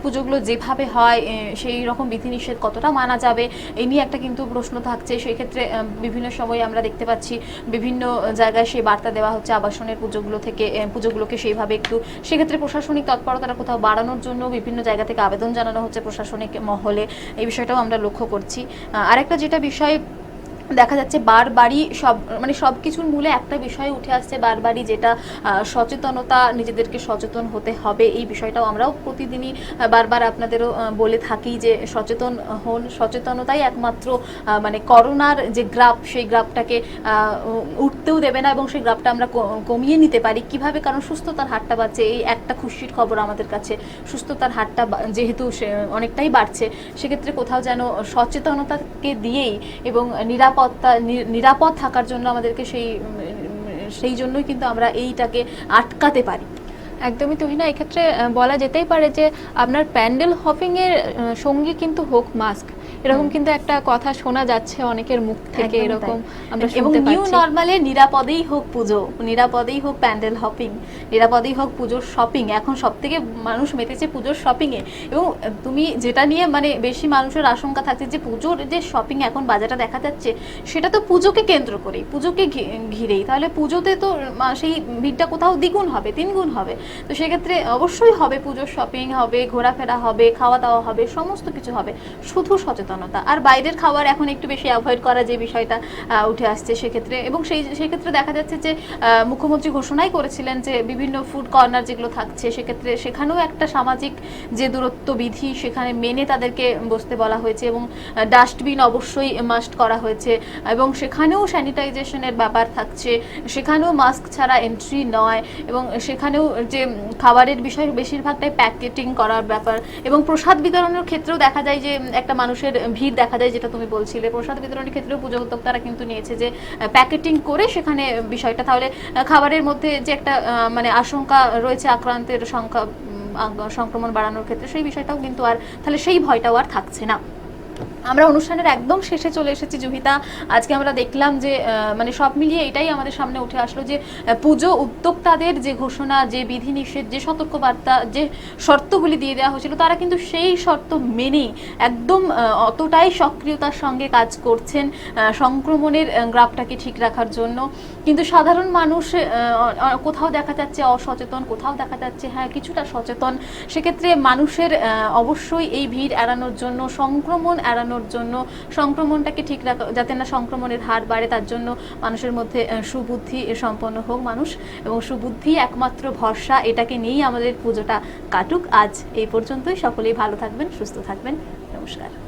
পুজোগুলো যেভাবে হয় সেই রকম বিধিনিষেধ কতটা মানা যাবে এই নিয়ে একটা কিন্তু প্রশ্ন থাকছে। সেই ক্ষেত্রে বিভিন্ন সময় আমরা দেখতে পাচ্ছি বিভিন্ন জায়গায় সেই বার্তা দেওয়া হচ্ছে আবাসনের পুজোগুলোকে সেইভাবে একটু, সেক্ষেত্রে প্রশাসনিক তৎপরতাটা কোথাও বাড়ানোর জন্য বিভিন্ন জায়গা থেকে আবেদন জানানো হচ্ছে প্রশাসনিক মহলে। এই বিষয়টাও আমরা লক্ষ্য করছি। আরেকটা যেটা বিষয় দেখা যাচ্ছে, বারবারই সব কিছুর মূলে একটা বিষয় উঠে আসছে বারবারই, যেটা সচেতনতা, নিজেদেরকে সচেতন হতে হবে। এই বিষয়টাও আমরাও প্রতিদিনই বারবার আপনাদেরও বলে থাকি যে সচেতন হন, সচেতনতাই একমাত্র করোনার যে গ্রাফ, সেই গ্রাফটাকে উঠতেও দেবে না এবং সেই গ্রাফটা আমরা কমিয়ে নিতে পারি কিভাবে, কারণ সুস্থতার হারটা বাড়ছে। এই একটা খুশির খবর আমাদের কাছে, সুস্থতার হারটা যেহেতু অনেকটাই বাড়ছে, সেক্ষেত্রে কোথাও যেন সচেতনতাকে দিয়েই এবং নিরাপদ থাকার জন্য আমাদেরকে সেই জন্যই কিন্তু আমরা এইটাকে আটকাতে পারি। একদমই তুহিনা, এক্ষেত্রে বলা যেতেই পারে যে আপনার প্যান্ডেল হপিং এর সঙ্গী কিন্তু হোক মাস্ক, এরকম কিন্তু একটা কথা শোনা যাচ্ছে অনেকের মুখ থেকে, এরকম আমরা শুনতে পাচ্ছি। নিউ নরমালে নিরাপদেই হোক পুজো, নিরাপদেই হোক প্যান্ডেল হপিং, নিরাপদেই হোক পুজোর শপিং। এখন সবথেকে মানুষ মেতেছে পুজোর শপিং এ, এবং তুমি যেটা নিয়ে বেশি মানুষের আশঙ্কা থাকছে যে পুজোর যে শপিং এখন বাজারটা দেখা যাচ্ছে, সেটা তো পুজোকে কেন্দ্র করেই, পুজোকে ঘিরেই। তাহলে পুজোতে তো সেই ভিড়টা কোথাও দ্বিগুণ হবে, তিনগুণ হবে। তো সেক্ষেত্রে অবশ্যই হবে, পুজোর শপিং হবে, ঘোরাফেরা হবে, খাওয়া দাওয়া হবে, সমস্ত কিছু হবে, শুধু সচেতনতা। আর বাইরের খাবার এখন একটু বেশি অ্যাভয়েড করা, যে বিষয়টা উঠে আসছে সেক্ষেত্রে, এবং সেক্ষেত্রে দেখা যাচ্ছে যে মুখ্যমন্ত্রী ঘোষণাই করেছিলেন যে বিভিন্ন ফুড কর্নার যেগুলো থাকছে, সেক্ষেত্রে সেখানেও একটা সামাজিক যে দূরত্ব বিধি, সেখানে মেনে তাদেরকে বসতে বলা হয়েছে এবং ডাস্টবিন অবশ্যই মাস্ট করা হয়েছে, এবং সেখানেও স্যানিটাইজেশনের ব্যাপার থাকছে, সেখানেও মাস্ক ছাড়া এন্ট্রি নয়, এবং সেখানেও যে খাবারের বিষয় বেশিরভাগটাই প্যাকেটিং করার ব্যাপার। এবং প্রসাদ বিতরণের ক্ষেত্রেও দেখা যায় যে একটা মানুষের ভিড় দেখা যায়, যেটা তুমি বলছিলে, প্রসাদ বিতরণের ক্ষেত্রেও পুজো উদ্যোক্তারা কিন্তু নিয়েছে যে প্যাকেটিং করে সেখানে বিষয়টা, তাহলে খাবারের মধ্যে যে একটা আশঙ্কা রয়েছে আক্রান্তের সংক্রমণ বাড়ানোর ক্ষেত্রে, সেই বিষয়টাও কিন্তু আর, তাহলে সেই ভয়টাও আর থাকছে না। আমরা অনুষ্ঠানের একদম শেষে চলে এসেছি জুহিতা। আজকে আমরা দেখলাম যে সব মিলিয়ে এটাই আমাদের সামনে উঠে আসলো যে পুজো উদ্যোক্তাদের যে ঘোষণা, যে বিধিনিষেধ, যে সতর্কবার্তা, যে শর্তগুলি দিয়ে দেওয়া হয়েছিল, তারা কিন্তু সেই শর্ত মেনেই একদম অতটাই সক্রিয়তার সঙ্গে কাজ করছেন সংক্রমণের গ্রাফটাকে ঠিক রাখার জন্য। কিন্তু সাধারণ মানুষ কোথাও দেখা যাচ্ছে অসচেতন, কোথাও দেখা যাচ্ছে কিছুটা সচেতন। সেক্ষেত্রে মানুষের অবশ্যই এই ভিড় এড়ানোর জন্য, সংক্রমণ এড়ানোর জন্য, সংক্রমণটাকে ঠিক রাখা, যাতে না সংক্রমণের হার বাড়ে, তার জন্য মানুষের মধ্যে সুবুদ্ধি সম্পন্ন হোক মানুষ, এবং সুবুদ্ধি একমাত্র ভরসা। এটাকে নিয়েই আমাদের পুজোটা কাটুক। আজ এই পর্যন্তই। সকলেই ভালো থাকবেন, সুস্থ থাকবেন। নমস্কার।